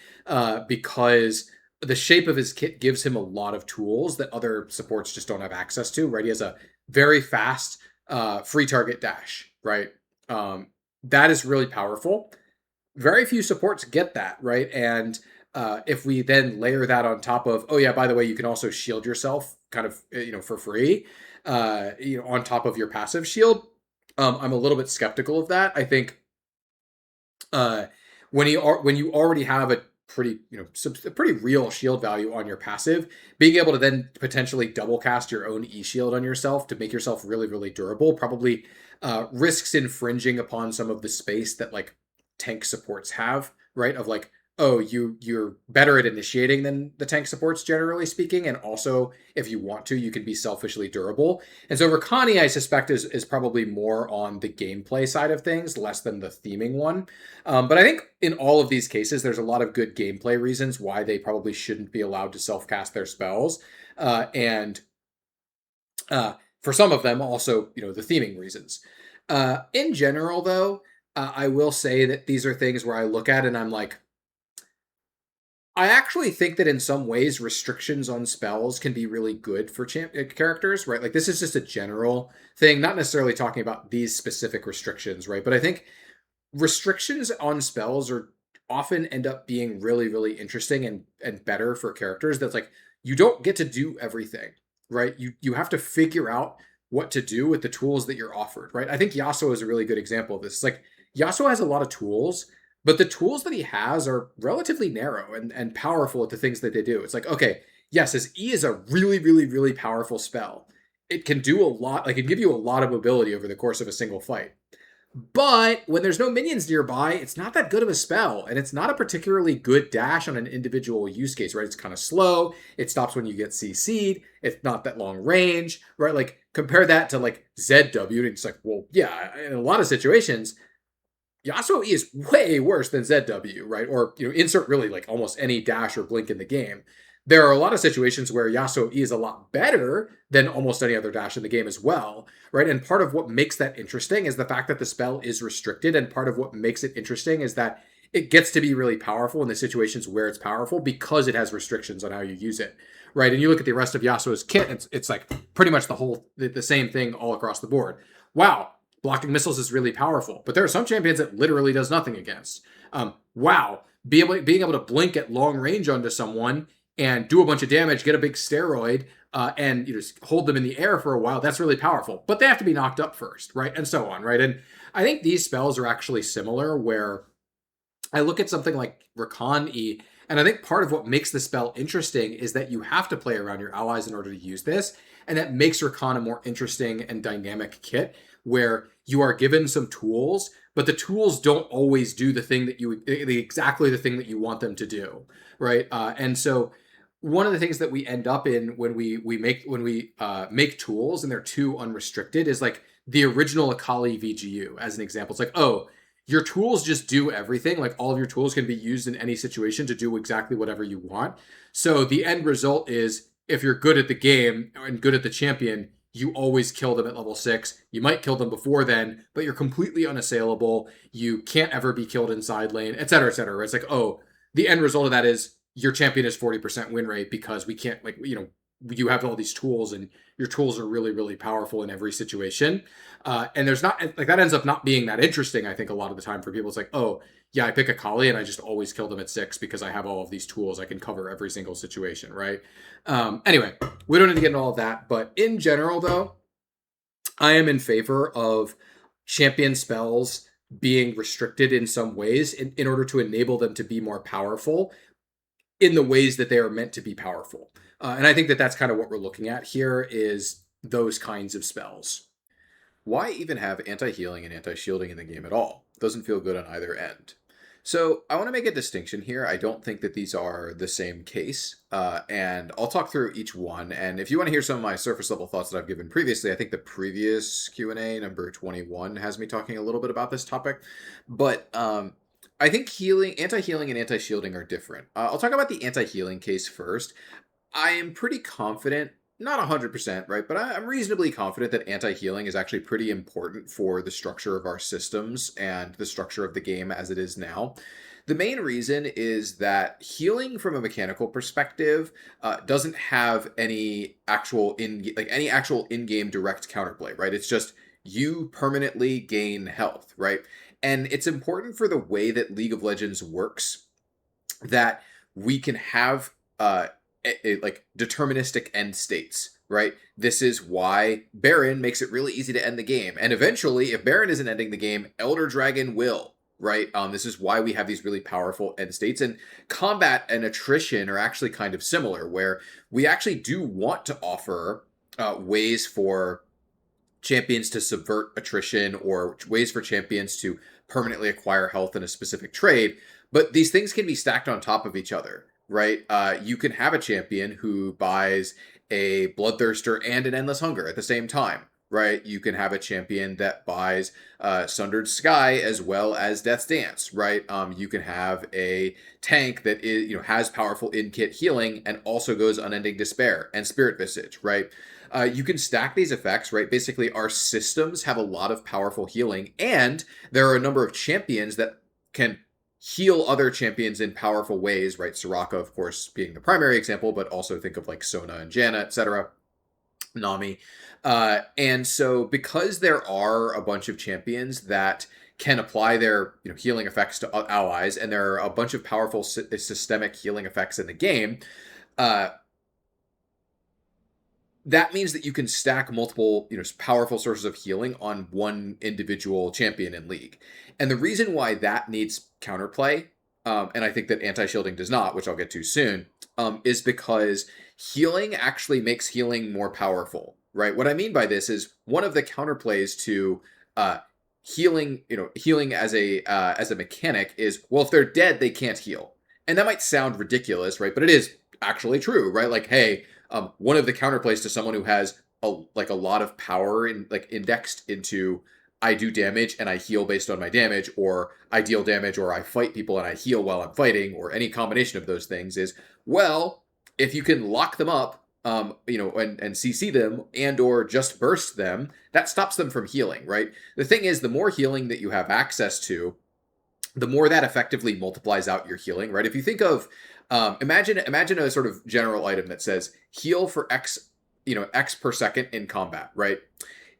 because the shape of his kit gives him a lot of tools that other supports just don't have access to, right? He has a very fast free target dash, right? That is really powerful. Very few supports get that, right? And if we then layer that on top of, oh yeah, by the way, you can also shield yourself kind of, for free, on top of your passive shield. I'm a little bit skeptical of that. I think when you already have a pretty real shield value on your passive, being able to then potentially double cast your own E shield on yourself to make yourself really, really durable probably risks infringing upon some of the space that like tank supports have, right? Of like oh, you're better at initiating than the tank supports, generally speaking, and also if you want to, you can be selfishly durable. And so Rakani, I suspect, is probably more on the gameplay side of things, less than the theming one. But I think in all of these cases, there's a lot of good gameplay reasons why they probably shouldn't be allowed to self cast their spells, and uh, for some of them, also the theming reasons. In general, though, I will say that these are things where I look at and I'm like, I actually think that in some ways restrictions on spells can be really good for characters, right? Like this is just a general thing, not necessarily talking about these specific restrictions, right? But I think restrictions on spells are often end up being really, really interesting and better for characters. That's like you don't get to do everything, right? You have to figure out what to do with the tools that you're offered, right? I think Yasuo is a really good example of this. It's like Yasuo has a lot of tools, but the tools that he has are relatively narrow and powerful at the things that they do. It's like, okay, yes, his E is a really, really, really powerful spell. It can do a lot, like it can give you a lot of mobility over the course of a single fight. But when there's no minions nearby, it's not that good of a spell, and it's not a particularly good dash on an individual use case, right? It's kind of slow. It stops when you get CC'd. It's not that long range, right? Like compare that to like ZW, and it's like, well, yeah, in a lot of situations, Yasuo E is way worse than ZW, right? Or insert really like almost any dash or blink in the game. There are a lot of situations where Yasuo E is a lot better than almost any other dash in the game as well, right? And part of what makes that interesting is the fact that the spell is restricted, and part of what makes it interesting is that it gets to be really powerful in the situations where it's powerful because it has restrictions on how you use it, right? And you look at the rest of Yasuo's kit, it's like pretty much the same thing all across the board. Wow, blocking missiles is really powerful, but there are some champions that literally does nothing against. Wow, being able to blink at long range onto someone and do a bunch of damage, get a big steroid, and just hold them in the air for a while. That's really powerful, but they have to be knocked up first, right? And so on, right? And I think these spells are actually similar, where I look at something like Rakan E, and I think part of what makes the spell interesting is that you have to play around your allies in order to use this, and that makes Rakan a more interesting and dynamic kit, where you are given some tools, but the tools don't always do exactly the thing that you want them to do, right? And so one of the things that we end up in when we make tools and they're too unrestricted is like the original Akali VGU as an example. It's like, oh, your tools just do everything. Like all of your tools can be used in any situation to do exactly whatever you want. So the end result is if you're good at the game and good at the champion, you always kill them at level 6. You might kill them before then, but you're completely unassailable. You can't ever be killed in side lane, et cetera, et cetera. It's like, oh, the end result of that is your champion is 40% win rate because we can't, like, you have all these tools and your tools are really, really powerful in every situation. And there's not, like, that ends up not being that interesting, I think, a lot of the time for people. It's like, oh, yeah, I pick a Kali and I just always kill them at 6 because I have all of these tools. I can cover every single situation, right? Anyway, we don't need to get into all of that. But in general, though, I am in favor of champion spells being restricted in some ways in order to enable them to be more powerful in the ways that they are meant to be powerful. And I think that that's kind of what we're looking at here is those kinds of spells. Why even have anti-healing and anti-shielding in the game at all? Doesn't feel good on either end. So I want to make a distinction here. I don't think that these are the same case, and I'll talk through each one. And if you want to hear some of my surface level thoughts that I've given previously, I think the previous Q&A, number 21, has me talking a little bit about this topic. But I think anti-healing and anti-shielding are different. I'll talk about the anti-healing case first. I am pretty confident, not 100%, right, but I'm reasonably confident that anti-healing is actually pretty important for the structure of our systems and the structure of the game as it is now. The main reason is that healing from a mechanical perspective doesn't have any actual in-game direct counterplay, right? It's just you permanently gain health, right? And it's important for the way that League of Legends works that we can have like deterministic end states, right? This is why Baron makes it really easy to end the game. And eventually, if Baron isn't ending the game, Elder Dragon will, right? This is why we have these really powerful end states. And combat and attrition are actually kind of similar, where we actually do want to offer ways for champions to subvert attrition or ways for champions to permanently acquire health in a specific trade. But these things can be stacked on top of each other, right? You can have a champion who buys a Bloodthirster and an Endless Hunger at the same time, right? You can have a champion that buys Sundered Sky as well as Death's Dance, right? You can have a tank that is, has powerful in-kit healing and also goes Unending Despair and Spirit Visage, right? You can stack these effects, right? Basically, our systems have a lot of powerful healing, and there are a number of champions that can heal other champions in powerful ways, right? Soraka, of course, being the primary example, but also think of like Sona and Janna, etc. Nami. And so because there are a bunch of champions that can apply their healing effects to allies, and there are a bunch of powerful systemic healing effects in the game, that means that you can stack multiple, powerful sources of healing on one individual champion in League. And the reason why that needs counterplay, and I think that anti-shielding does not, which I'll get to soon, is because healing actually makes healing more powerful, right? What I mean by this is one of the counterplays to healing, healing as a mechanic is, well, if they're dead, they can't heal. And that might sound ridiculous, right? But it is actually true, right? Like, hey, one of the counterplays to someone who has a lot of power indexed into I do damage and I heal based on my damage, or I deal damage, or I fight people and I heal while I'm fighting, or any combination of those things is, well, if you can lock them up, and CC them and or just burst them, that stops them from healing, right? The thing is, the more healing that you have access to, the more that effectively multiplies out your healing, right? If you think of, imagine a sort of general item that says heal for X, X per second in combat, right?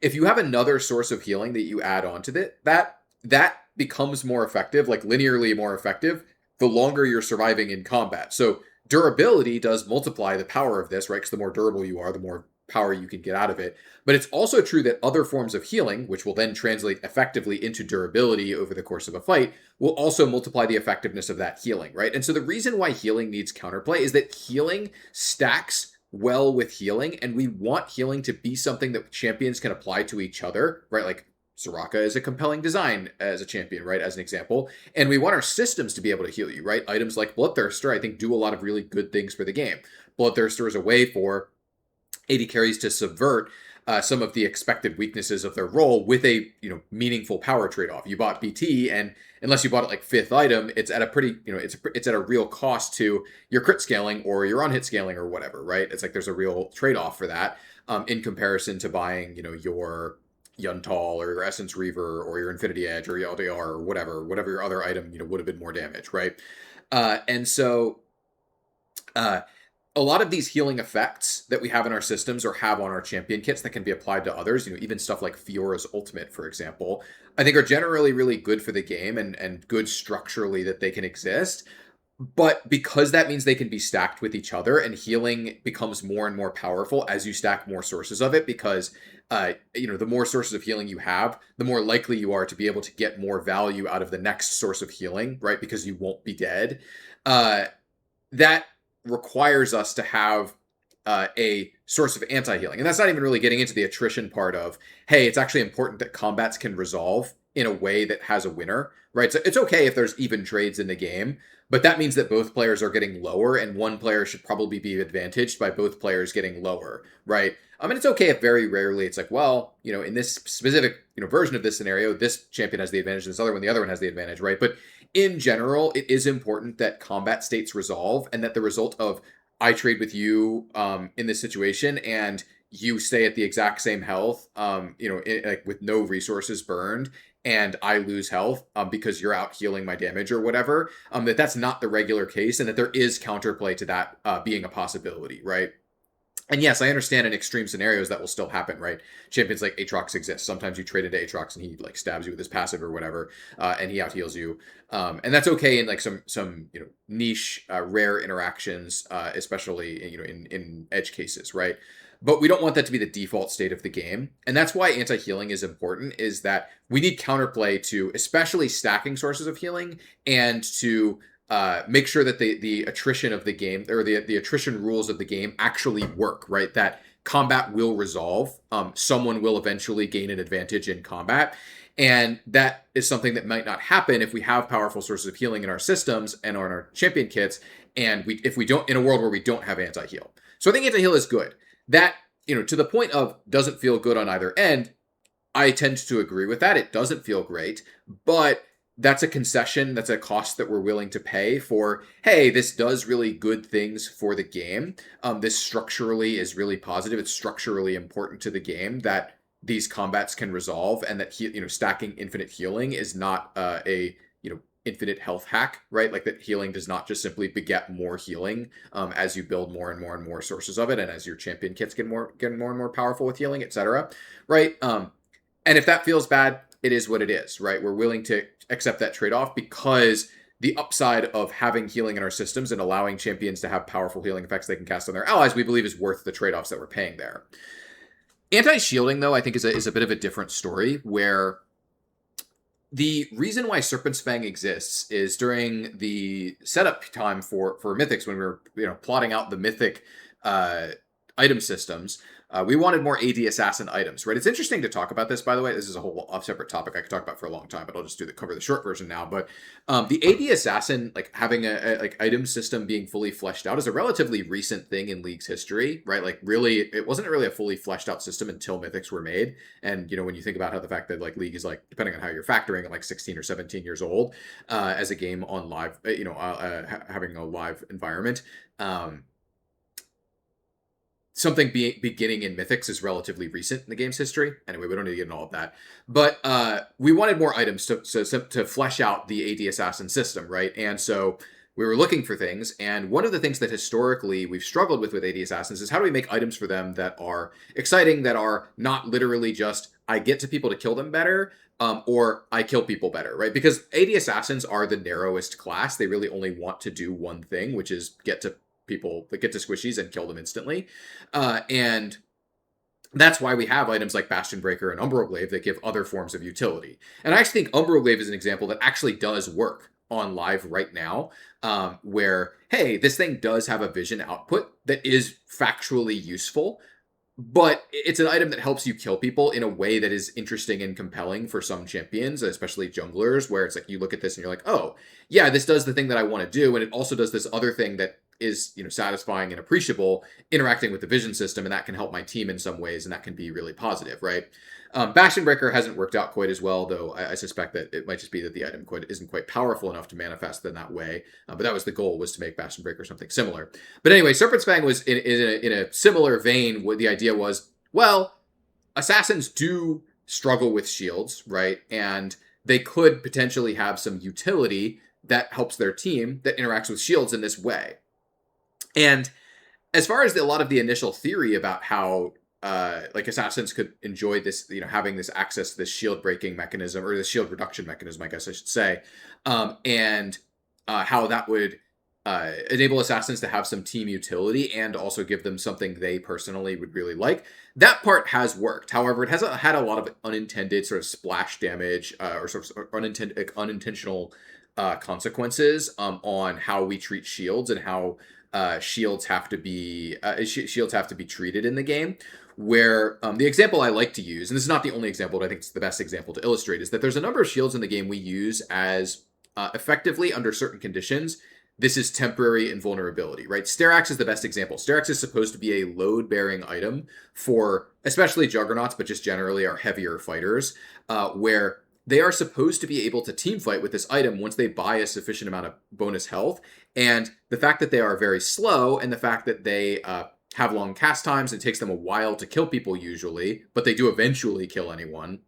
If you have another source of healing that you add on to that becomes more effective, like linearly more effective, the longer you're surviving in combat. So durability does multiply the power of this, right? Because the more durable you are, the more power you can get out of it. But it's also true that other forms of healing, which will then translate effectively into durability over the course of a fight, will also multiply the effectiveness of that healing, right? And so the reason why healing needs counterplay is that healing stacks well with healing, and we want healing to be something that champions can apply to each other, right? Like Soraka is a compelling design as a champion, right? As an example. And we want our systems to be able to heal you, right? Items like Bloodthirster, I think, do a lot of really good things for the game. Bloodthirster is a way for AD carries to subvert some of the expected weaknesses of their role with a meaningful power trade-off. You bought BT, and unless you bought it like 5th item, it's at a pretty it's at a real cost to your crit scaling or your on-hit scaling or whatever, right? It's like there's a real trade-off for that in comparison to buying your Yuntal or your Essence Reaver or your Infinity Edge or your LDR or whatever your other item would have been more damage, right? And so a lot of these healing effects that we have in our systems or have on our champion kits that can be applied to others, even stuff like Fiora's ultimate, for example, I think are generally really good for the game and good structurally that they can exist. But because that means they can be stacked with each other, and healing becomes more and more powerful as you stack more sources of it, because the more sources of healing you have, the more likely you are to be able to get more value out of the next source of healing, right? Because you won't be dead. That requires us to have a source of anti-healing. And that's not even really getting into the attrition part of, hey, it's actually important that combats can resolve in a way that has a winner, right? So it's okay if there's even trades in the game, but that means that both players are getting lower, and one player should probably be advantaged by both players getting lower, right? I mean, it's okay if very rarely it's like, well, in this specific version of this scenario, this champion has the advantage, and this other one, the other one has the advantage, right? But in general, it is important that combat states resolve, and that the result of I trade with you in this situation and you stay at the exact same health, with no resources burned, and I lose health because you're out healing my damage or whatever, that's not the regular case, and that there is counterplay to that being a possibility, right? And yes, I understand in extreme scenarios that will still happen, right? Champions like Aatrox exist. Sometimes you trade into Aatrox and he stabs you with his passive or whatever, and he out heals you, and that's okay in like some niche rare interactions, especially in edge cases, right? But we don't want that to be the default state of the game, and that's why anti-healing is important. Is that we need counterplay to especially stacking sources of healing, and to make sure that the attrition of the game, or the attrition rules of the game, actually work, right? That combat will resolve. Someone will eventually gain an advantage in combat. And that is something that might not happen if we have powerful sources of healing in our systems and on our champion kits, and if we don't, in a world where we don't have anti-heal. So I think anti-heal is good. That, to the point of doesn't feel good on either end, I tend to agree with that. It doesn't feel great, but that's a concession. That's a cost that we're willing to pay for, hey, this does really good things for the game. This structurally is really positive. It's structurally important to the game that these combats can resolve, and that stacking infinite healing is not a infinite health hack, right? Like that healing does not just simply beget more healing as you build more and more and more sources of it, and as your champion kits get more and more powerful with healing, etc. Right? And if that feels bad, it is what it is, right? We're willing to accept that trade-off because the upside of having healing in our systems and allowing champions to have powerful healing effects they can cast on their allies, we believe is worth the trade-offs that we're paying there. Anti-shielding, though, I think is a bit of a different story, where the reason why Serpent's Fang exists is during the setup time for Mythics, when we were plotting out the Mythic item systems, we wanted more AD Assassin items, right? It's interesting to talk about this, by the way. This is a whole separate topic I could talk about for a long time, but I'll just cover the short version now. But the AD Assassin, like having a item system being fully fleshed out, is a relatively recent thing in League's history, right? Like really, it wasn't really a fully fleshed out system until Mythics were made. And when you think about how the fact that like League is, like, depending on how you're factoring, like 16 or 17 years old as a game on live, having a live environment. Something beginning in Mythics is relatively recent in the game's history. Anyway, we don't need to get into all of that. But we wanted more items to flesh out the AD Assassin system, right? And so we were looking for things. And one of the things that historically we've struggled with AD Assassins is how do we make items for them that are exciting, that are not literally just, I get to people to kill them better, or I kill people better, right? Because AD Assassins are the narrowest class. They really only want to do one thing, which is get to people that get to squishies and kill them instantly. And that's why we have items like Bastion Breaker and Umbral Glaive that give other forms of utility. And I actually think Umbral Glaive is an example that actually does work on live right now, where, hey, this thing does have a vision output that is factually useful, but it's an item that helps you kill people in a way that is interesting and compelling for some champions, especially junglers, where it's like you look at this and you're like, oh, yeah, this does the thing that I want to do, and it also does this other thing that is satisfying and appreciable, interacting with the vision system, and that can help my team in some ways, and that can be really positive, right? Bastion Breaker hasn't worked out quite as well, though I suspect that it might just be that the item isn't quite powerful enough to manifest in that way. But that was the goal, was to make Bastion Breaker something similar. But anyway, Serpent's Fang was in a similar vein. What the idea was, well, assassins do struggle with shields, right? And they could potentially have some utility that helps their team that interacts with shields in this way. And as far as a lot of the initial theory about how like assassins could enjoy this, having this access to this shield breaking mechanism, or the shield reduction mechanism, I guess I should say, and how that would enable assassins to have some team utility and also give them something they personally would really like. That part has worked. However, it has had a lot of unintended sort of splash damage or sort of unintentional consequences on how we treat shields and how shields have to be treated in the game. Where the example I like to use, and this is not the only example, but I think it's the best example to illustrate, is that there's a number of shields in the game we use as effectively, under certain conditions, this is temporary invulnerability, right? Sterax is the best example. Sterax is supposed to be a load-bearing item for especially Juggernauts, but just generally our heavier fighters, where they are supposed to be able to team fight with this item once they buy a sufficient amount of bonus health. And the fact that they are very slow, and the fact that they have long cast times, it takes them a while to kill people usually, but they do eventually kill anyone.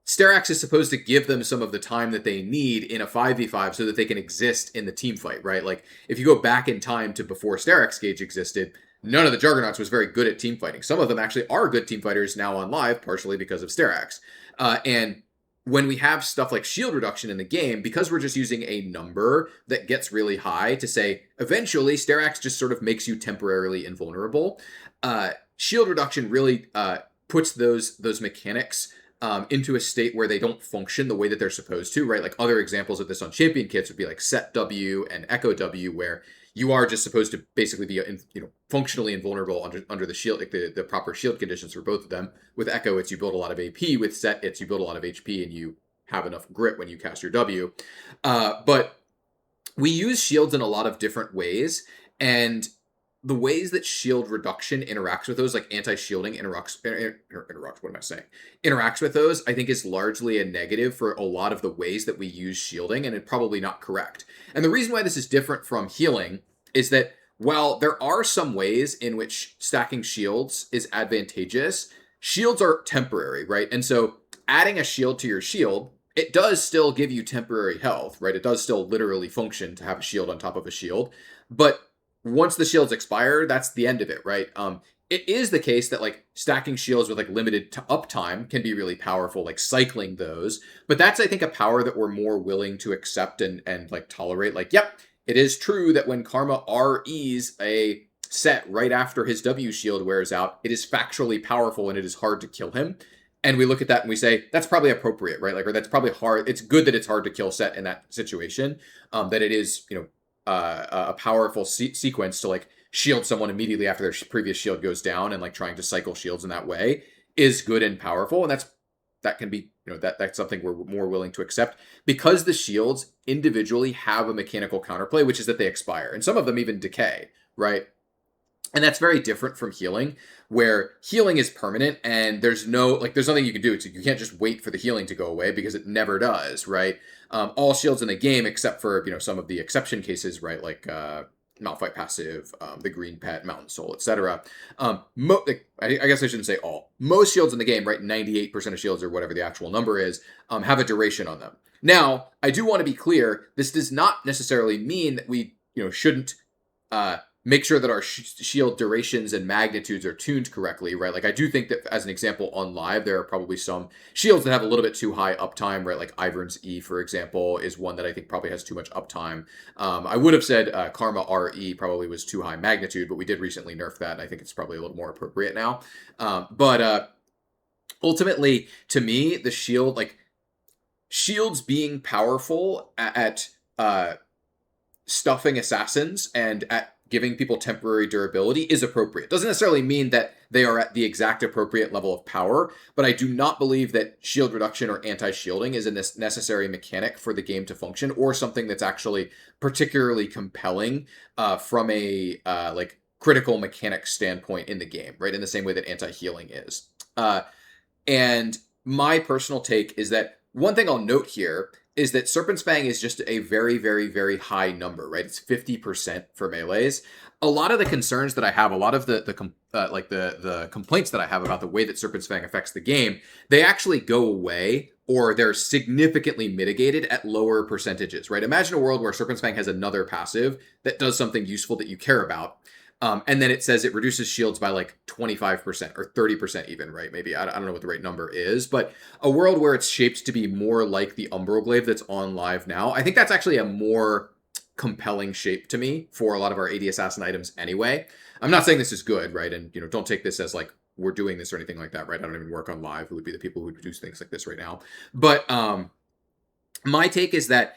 Sterax is supposed to give them some of the time that they need in a 5v5 so that they can exist in the team fight, right? Like, if you go back in time to before Sterax Gauge existed, none of the Juggernauts was very good at team fighting. Some of them actually are good team fighters now on live, partially because of Sterax. And when we have stuff like shield reduction in the game, because we're just using a number that gets really high to say, eventually Sterax just sort of makes you temporarily invulnerable, shield reduction really puts those mechanics into a state where they don't function the way that they're supposed to, right? Like other examples of this on champion kits would be like Set W and Echo W, where you are just supposed to basically be, functionally invulnerable under the shield, like the proper shield conditions for both of them. With Echo, it's you build a lot of AP. With Set, it's you build a lot of HP and you have enough grit when you cast your W. But we use shields in a lot of different ways, and the ways that shield reduction interacts with those, like anti-shielding interacts with those, I think is largely a negative for a lot of the ways that we use shielding, and it's probably not correct. And the reason why this is different from healing is that while there are some ways in which stacking shields is advantageous, shields are temporary, right? And so adding a shield to your shield, it does still give you temporary health, right? It does still literally function to have a shield on top of a shield. But once the shields expire, that's the end of it, right? It is the case that like stacking shields with like limited uptime can be really powerful, like cycling those. But that's, I think, a power that we're more willing to accept and like tolerate. Like, yep, it is true that when Karma REs a Set right after his W shield wears out, it is factually powerful and it is hard to kill him. And we look at that and we say, that's probably appropriate, right? Like, or that's probably hard. It's good that it's hard to kill Set in that situation. That it is, a powerful sequence to like shield someone immediately after their previous shield goes down, and like trying to cycle shields in that way is good and powerful. And that can be, that's something we're more willing to accept because the shields individually have a mechanical counterplay, which is that they expire, and some of them even decay, right? And that's very different from healing, where healing is permanent and there's nothing you can do. You can't just wait for the healing to go away because it never does, right? All shields in the game, except for, some of the exception cases, right? Like Malphite passive, the Green Pet, Mountain Soul, etc. I guess I shouldn't say all. Most shields in the game, right? 98% of shields, or whatever the actual number is, have a duration on them. Now, I do want to be clear, this does not necessarily mean that we, shouldn't make sure that our shield durations and magnitudes are tuned correctly, right? Like, I do think that, as an example, on live, there are probably some shields that have a little bit too high uptime, right? Like Ivern's E, for example, is one that I think probably has too much uptime. I would have said Karma RE probably was too high magnitude, but we did recently nerf that, and I think it's probably a little more appropriate now. But ultimately, to me, the shields being powerful at stuffing assassins and at giving people temporary durability is appropriate. Doesn't necessarily mean that they are at the exact appropriate level of power, but I do not believe that shield reduction or anti-shielding is a necessary mechanic for the game to function, or something that's actually particularly compelling from a critical mechanic standpoint in the game, right? In the same way that anti-healing is. And my personal take is that one thing I'll note here is that Serpent's Fang is just a very, very, very high number, right? It's 50% for melees. A lot of the concerns that I have, a lot of the complaints that I have about the way that Serpent's Fang affects the game, they actually go away, or they're significantly mitigated at lower percentages, right? Imagine a world where Serpent's Fang has another passive that does something useful that you care about. And then it says it reduces shields by like 25% or 30% even, right? Maybe, I don't know what the right number is, but a world where it's shaped to be more like the Umbral Glaive that's on live now, I think that's actually a more compelling shape to me for a lot of our AD Assassin items anyway. I'm not saying this is good, right? And, don't take this as like, we're doing this or anything like that, right? I don't even work on live. Who would be the people who do things like this right now? But my take is that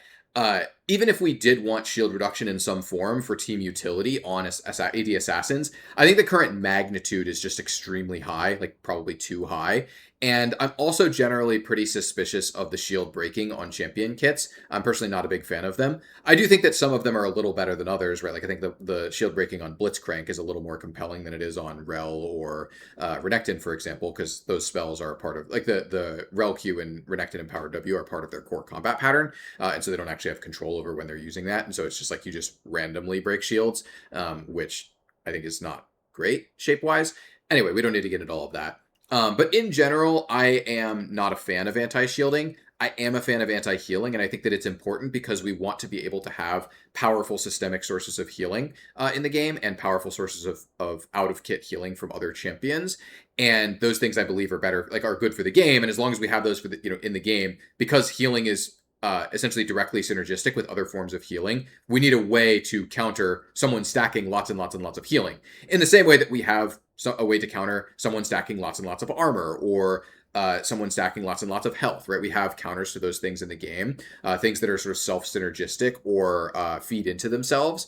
even if we did want shield reduction in some form for team utility on AD Assassins, I think the current magnitude is just extremely high, like probably too high. And I'm also generally pretty suspicious of the shield breaking on champion kits. I'm personally not a big fan of them. I do think that some of them are a little better than others, right? Like, I think the shield breaking on Blitzcrank is a little more compelling than it is on Rel or Renekton, for example, because those spells are a part of, like, the Rel Q and Renekton Empowered W are part of their core combat pattern. And so they don't actually have control over when they're using that. And so it's just like you just randomly break shields, which I think is not great shape-wise. Anyway, we don't need to get into all of that. But in general, I am not a fan of anti-shielding. I am a fan of anti-healing, and I think that it's important because we want to be able to have powerful systemic sources of healing in the game, and powerful sources of out-of-kit healing from other champions. And those things, I believe, are good for the game. And as long as we have those for in the game, because healing is essentially directly synergistic with other forms of healing, we need a way to counter someone stacking lots and lots and lots of healing. In the same way that we have a way to counter someone stacking lots and lots of armor, or someone stacking lots and lots of health, right? We have counters to those things in the game, things that are sort of self-synergistic or feed into themselves.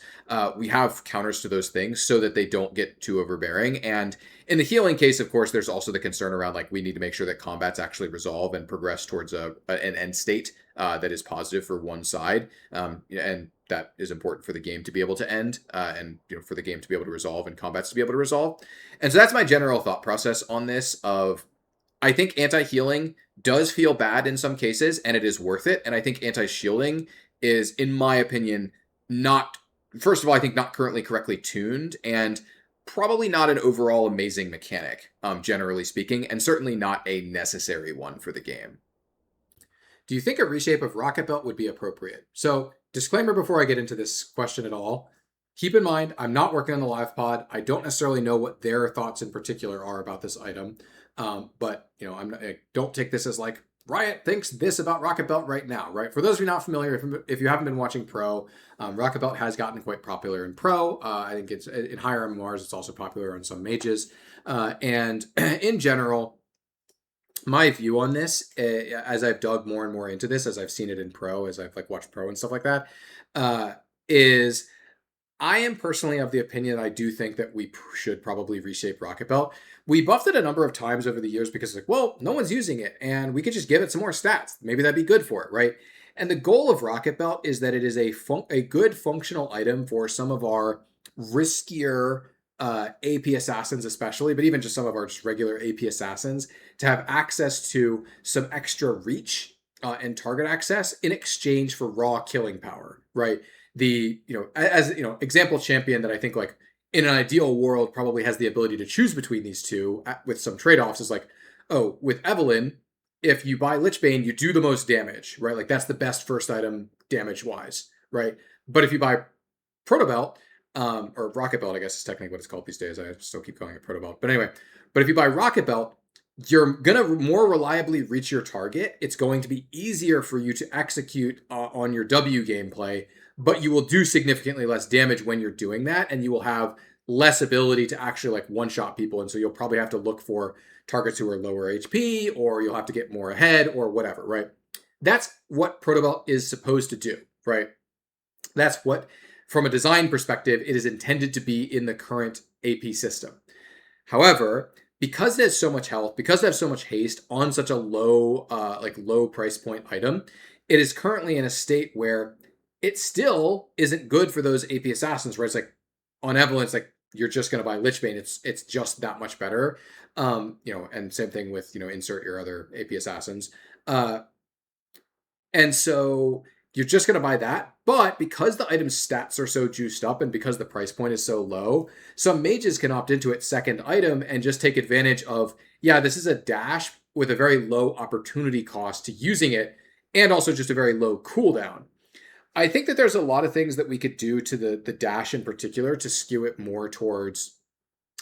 We have counters to those things so that they don't get too overbearing. And in the healing case, of course, there's also the concern around like we need to make sure that combats actually resolve and progress towards an end state that is positive for one side, and that is important for the game to be able to end, and for the game to be able to resolve and combats to be able to resolve. And so that's my general thought process on this. Of I think anti-healing does feel bad in some cases, and it is worth it. And I think anti-shielding is, in my opinion, not, first of all, I think not currently correctly tuned, and probably not an overall amazing mechanic, generally speaking, and certainly not a necessary one for the game. Do you think a reshape of Rocketbelt would be appropriate? So, disclaimer before I get into this question at all. Keep in mind, I'm not working on the live pod. I don't necessarily know what their thoughts in particular are about this item. But I don't take this as like Riot thinks this about Rocketbelt right now, right? For those of you not familiar, if you haven't been watching Pro, Rocketbelt has gotten quite popular in Pro. I think it's in higher MMRs. It's also popular on some mages, and in general, my view on this, as I've dug more and more into this, as I've seen it in Pro, as I've like watched Pro and stuff like that, is I am personally of the opinion that I do think that we should probably reshape Rocketbelt. We buffed it a number of times over the years because it's like, well, no one's using it, and we could just give it some more stats. Maybe that'd be good for it, right? And the goal of Rocketbelt is that it is a good functional item for some of our riskier AP assassins especially, but even just some of our just regular AP assassins, to have access to some extra reach and target access in exchange for raw killing power, right? As example champion that I think like in an ideal world probably has the ability to choose between these two with some trade-offs is like, oh, with Evelynn, if you buy Lichbane, you do the most damage, right? Like that's the best first item damage-wise, right? But if you buy Protobelt, or Rocketbelt, I guess is technically what it's called these days. I still keep calling it Protobelt. But anyway, but if you buy Rocketbelt, you're going to more reliably reach your target. It's going to be easier for you to execute on your W gameplay, but you will do significantly less damage when you're doing that, and you will have less ability to actually like one-shot people. And so you'll probably have to look for targets who are lower HP, or you'll have to get more ahead or whatever, right? That's what Protobelt is supposed to do, right? That's what, from a design perspective, it is intended to be in the current AP system. However, because it has so much health, because it has so much haste on such a low price point item, it is currently in a state where it still isn't good for those AP assassins, right? It's like on Evelynn, it's like you're just going to buy Lichbane. It's just that much better. And same thing with, insert your other AP assassins. And so you're just going to buy that. But because the item's stats are so juiced up and because the price point is so low, some mages can opt into its second item and just take advantage of, yeah, this is a dash with a very low opportunity cost to using it and also just a very low cooldown. I think that there's a lot of things that we could do to the dash in particular to skew it more towards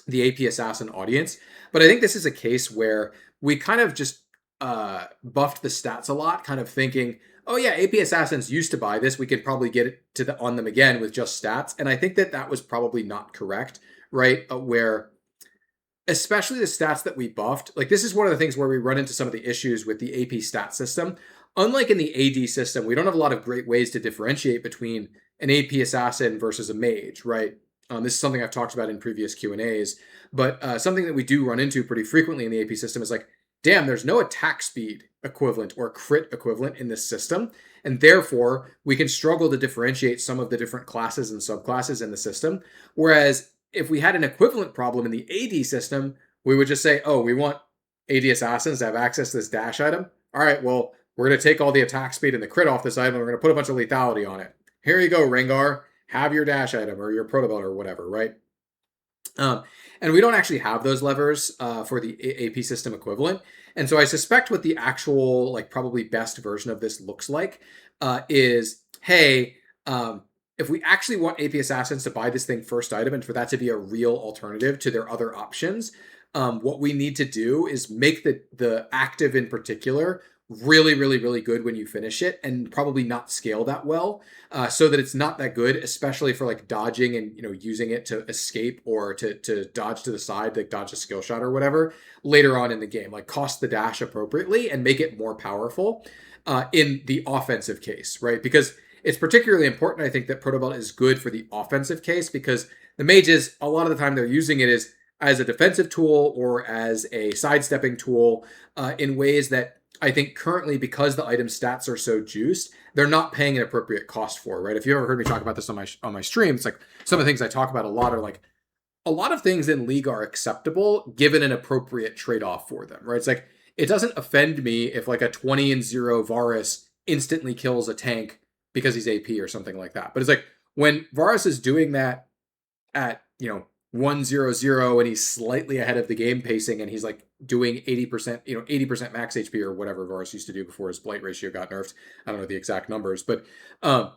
the AP assassin audience. But I think this is a case where we kind of just buffed the stats a lot, kind of thinking, oh yeah, AP assassins used to buy this. We could probably get it on them again with just stats. And I think that was probably not correct, right? Where especially the stats that we buffed, like this is one of the things where we run into some of the issues with the AP stat system. Unlike in the AD system, we don't have a lot of great ways to differentiate between an AP assassin versus a mage, right? This is something I've talked about in previous Q&As, but something that we do run into pretty frequently in the AP system is like, damn, there's no attack speed equivalent or crit equivalent in this system, and therefore we can struggle to differentiate some of the different classes and subclasses in the system. Whereas if we had an equivalent problem in the AD system, we would just say, oh, we want AD assassins to have access to this dash item. All right, well, we're going to take all the attack speed and the crit off this item, and we're going to put a bunch of lethality on it. Here you go, Rengar. Have your dash item or your Protobelt or whatever, right? And we don't actually have those levers for the AP system equivalent. And so I suspect what the actual, like, probably best version of this looks like is, hey, if we actually want AP assassins to buy this thing first item and for that to be a real alternative to their other options, what we need to do is make the active in particular really, really, really good when you finish it, and probably not scale that well, so that it's not that good, especially for like dodging and using it to escape or to dodge to the side, like dodge a skill shot or whatever later on in the game. Like cost the dash appropriately and make it more powerful in the offensive case, right? Because it's particularly important, I think, that Protobelt is good for the offensive case, because the mages, a lot of the time, they're using it as a defensive tool or as a sidestepping tool in ways that I think currently, because the item stats are so juiced, they're not paying an appropriate cost for, right? If you ever heard me talk about this on my stream, it's like some of the things I talk about a lot are like a lot of things in League are acceptable given an appropriate trade-off for them, right? It's like it doesn't offend me if like a 20-0 Varus instantly kills a tank because he's AP or something like that. But it's like when Varus is doing that at 1-0-0 and he's slightly ahead of the game pacing and he's like doing 80%, 80% max HP or whatever Varus used to do before his blight ratio got nerfed. I don't know the exact numbers, but a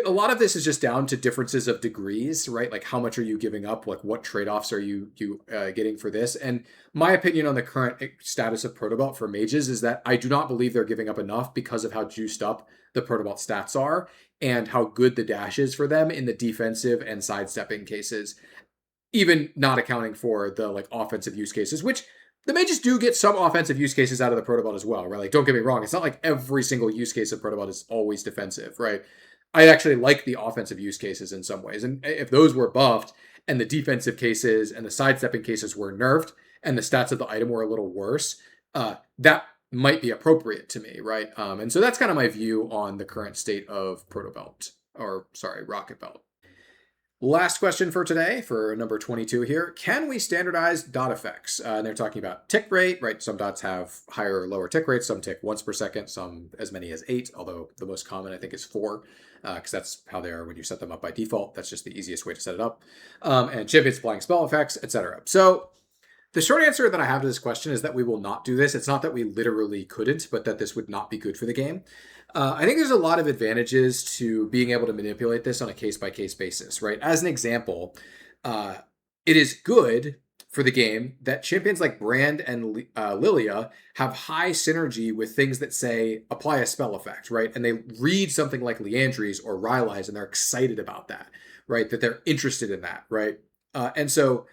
lot of this is just down to differences of degrees, right? Like how much are you giving up? Like what trade-offs are you getting for this? And my opinion on the current status of Protobelt for mages is that I do not believe they're giving up enough because of how juiced up the Protobelt stats are and how good the dash is for them in the defensive and sidestepping cases, even not accounting for the like offensive use cases, which the mages do get some offensive use cases out of the Protobelt as well, right? Like don't get me wrong, it's not like every single use case of Protobelt is always defensive, right? I actually like the offensive use cases in some ways. And if those were buffed and the defensive cases and the sidestepping cases were nerfed and the stats of the item were a little worse, that might be appropriate to me, right? And so that's kind of my view on the current state of Rocketbelt. Last question for today, for number 22 here. Can we standardize dot effects? And they're talking about tick rate, right? Some dots have higher or lower tick rates. Some tick once per second, some as many as 8, although the most common I think is 4, because that's how they are when you set them up by default. That's just the easiest way to set it up. And champions applying spell effects, etc. So the short answer that I have to this question is that we will not do this. It's not that we literally couldn't, but that this would not be good for the game. I think there's a lot of advantages to being able to manipulate this on a case-by-case basis, right? As an example, it is good for the game that champions like Brand and Lilia have high synergy with things that say apply a spell effect, right? And they read something like Liandry's or Rylai's and they're excited about that, right? That they're interested in that, right? And so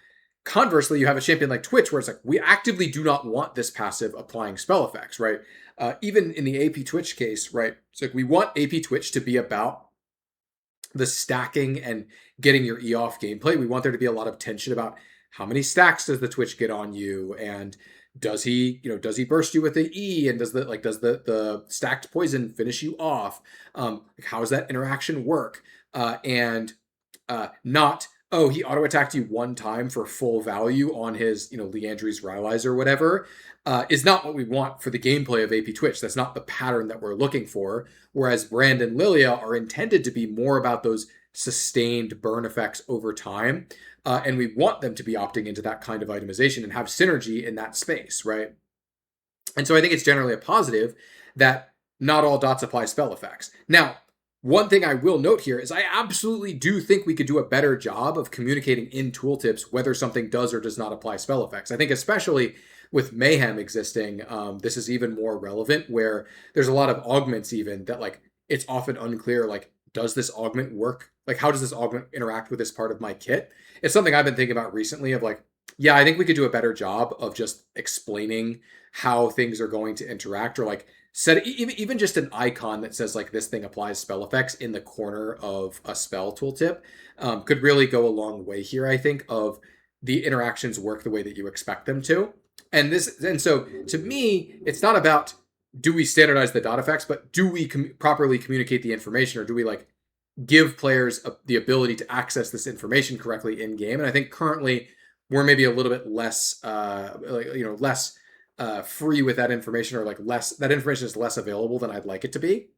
conversely, you have a champion like Twitch where it's like, we actively do not want this passive applying spell effects, right? Even in the AP Twitch case, right? It's like we want AP Twitch to be about the stacking and getting your E off gameplay. We want there to be a lot of tension about how many stacks does the Twitch get on you, and does he burst you with the E, and does the stacked poison finish you off? How does that interaction work? And not, oh, he auto attacked you one time for full value on his, Liandry's Rylai's or whatever, is not what we want for the gameplay of AP Twitch. That's not the pattern that we're looking for. Whereas Brand and Lilia are intended to be more about those sustained burn effects over time. And we want them to be opting into that kind of itemization and have synergy in that space, right? And so I think it's generally a positive that not all dots apply spell effects. Now, one thing I will note here is I absolutely do think we could do a better job of communicating in tooltips whether something does or does not apply spell effects. I think especially with Mayhem existing, this is even more relevant, where there's a lot of augments even that like it's often unclear, like, does this augment work? Like, how does this augment interact with this part of my kit? It's something I've been thinking about recently of like, yeah, I think we could do a better job of just explaining how things are going to interact, or like set even just an icon that says like this thing applies spell effects in the corner of a spell tooltip could really go a long way here, I think, of the interactions work the way that you expect them to. And so to me, it's not about do we standardize the dot effects, but do we properly communicate the information, or do we like give players the ability to access this information correctly in game? And I think currently we're maybe a little bit less less free with that information, or like that information is less available than I'd like it to be.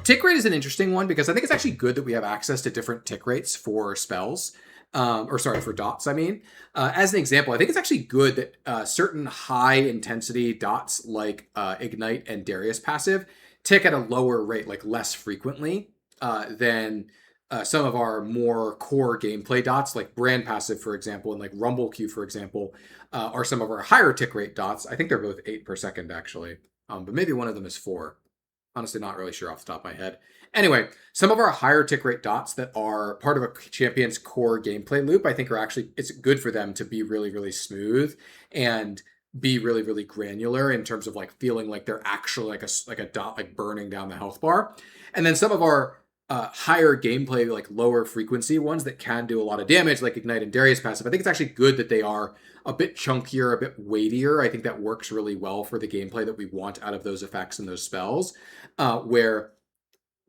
Tick rate is an interesting one because I think it's actually good that we have access to different tick rates for spells. For dots, I mean. As an example, I think it's actually good that certain high intensity dots like Ignite and Darius passive tick at a lower rate, like less frequently than some of our more core gameplay dots, like brand passive, for example, and like rumble queue, for example, are some of our higher tick rate dots. I think they're both 8 per second, actually, but maybe one of them is 4. Honestly, not really sure off the top of my head. Anyway, some of our higher tick rate dots that are part of a champion's core gameplay loop, I think are actually, it's good for them to be really, really smooth and be really, really granular in terms of like feeling like they're actually like a dot like burning down the health bar. And then some of our higher gameplay, like lower frequency ones that can do a lot of damage, like Ignite and Darius passive, I think it's actually good that they are a bit chunkier, a bit weightier. I think that works really well for the gameplay that we want out of those effects and those spells, where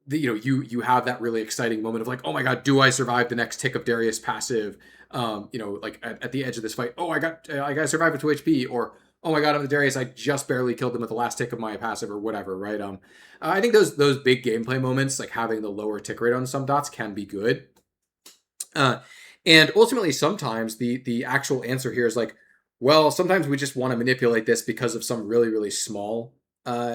you have that really exciting moment of like, oh my god, do I survive the next tick of Darius passive? Like at the edge of this fight, oh I got survived with 2 HP, or oh my god, I'm the Darius, I just barely killed them with the last tick of my passive, or whatever, right? I think those big gameplay moments, like having the lower tick rate on some dots, can be good. And ultimately, sometimes the actual answer here is like, well, sometimes we just want to manipulate this because of some really, really small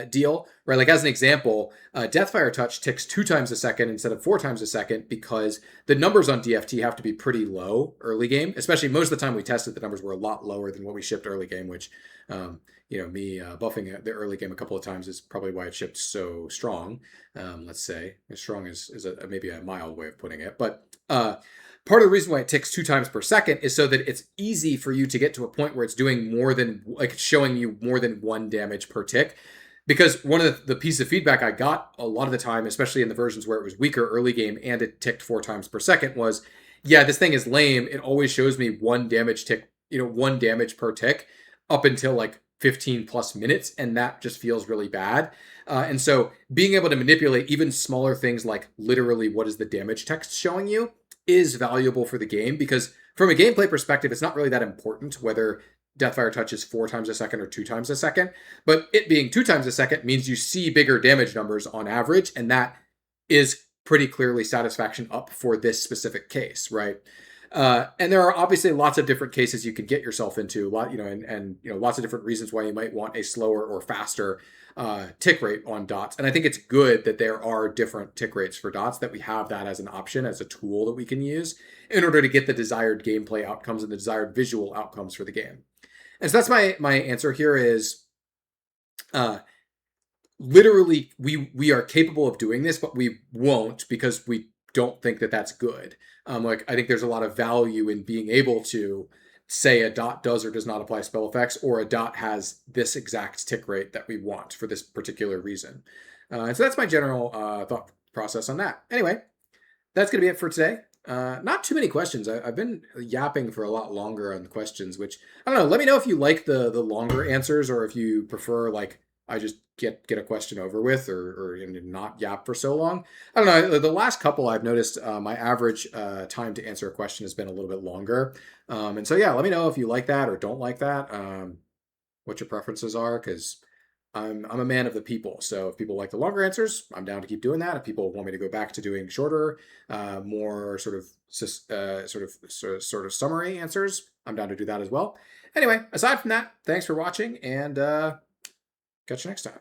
deal, right? Like as an example, Deathfire Touch ticks 2 times a second instead of 4 times a second because the numbers on DFT have to be pretty low early game. Especially most of the time we tested, the numbers were a lot lower than what we shipped early game, which, me buffing the early game a couple of times is probably why it shipped so strong. Let's say as strong is maybe a mild way of putting it, but part of the reason why it ticks 2 times per second is so that it's easy for you to get to a point where it's doing more than, like, it's showing you more than 1 damage per tick. Because one of the pieces of feedback I got a lot of the time, especially in the versions where it was weaker early game and it ticked 4 times per second, was, yeah, this thing is lame. It always shows me 1 damage tick, 1 damage per tick up until like 15 plus minutes, and that just feels really bad. And so being able to manipulate even smaller things like literally what is the damage text showing you is valuable for the game, because from a gameplay perspective, it's not really that important whether Deathfire Touch is 4 times a second or 2 times a second. But it being 2 times a second means you see bigger damage numbers on average, and that is pretty clearly satisfaction up for this specific case, right? And there are obviously lots of different cases you could get yourself into, and lots of different reasons why you might want a slower or faster tick rate on dots. And I think it's good that there are different tick rates for dots, that we have that as an option, as a tool that we can use in order to get the desired gameplay outcomes and the desired visual outcomes for the game. And so that's my answer here is literally we are capable of doing this, but we won't because we don't think that that's good. Like I think there's a lot of value in being able to say a dot does or does not apply spell effects, or a dot has this exact tick rate that we want for this particular reason. And so that's my general thought process on that. Anyway, that's going to be it for today. Not too many questions. I've been yapping for a lot longer on questions, which I don't know. Let me know if you like the longer answers, or if you prefer like I just get a question over with, or not yap for so long. I don't know. The last couple I've noticed my average time to answer a question has been a little bit longer. And so yeah, let me know if you like that or don't like that. What your preferences are, because I'm a man of the people. So if people like the longer answers, I'm down to keep doing that. If people want me to go back to doing shorter, more sort of summary answers, I'm down to do that as well. Anyway, aside from that, thanks for watching, and catch you next time.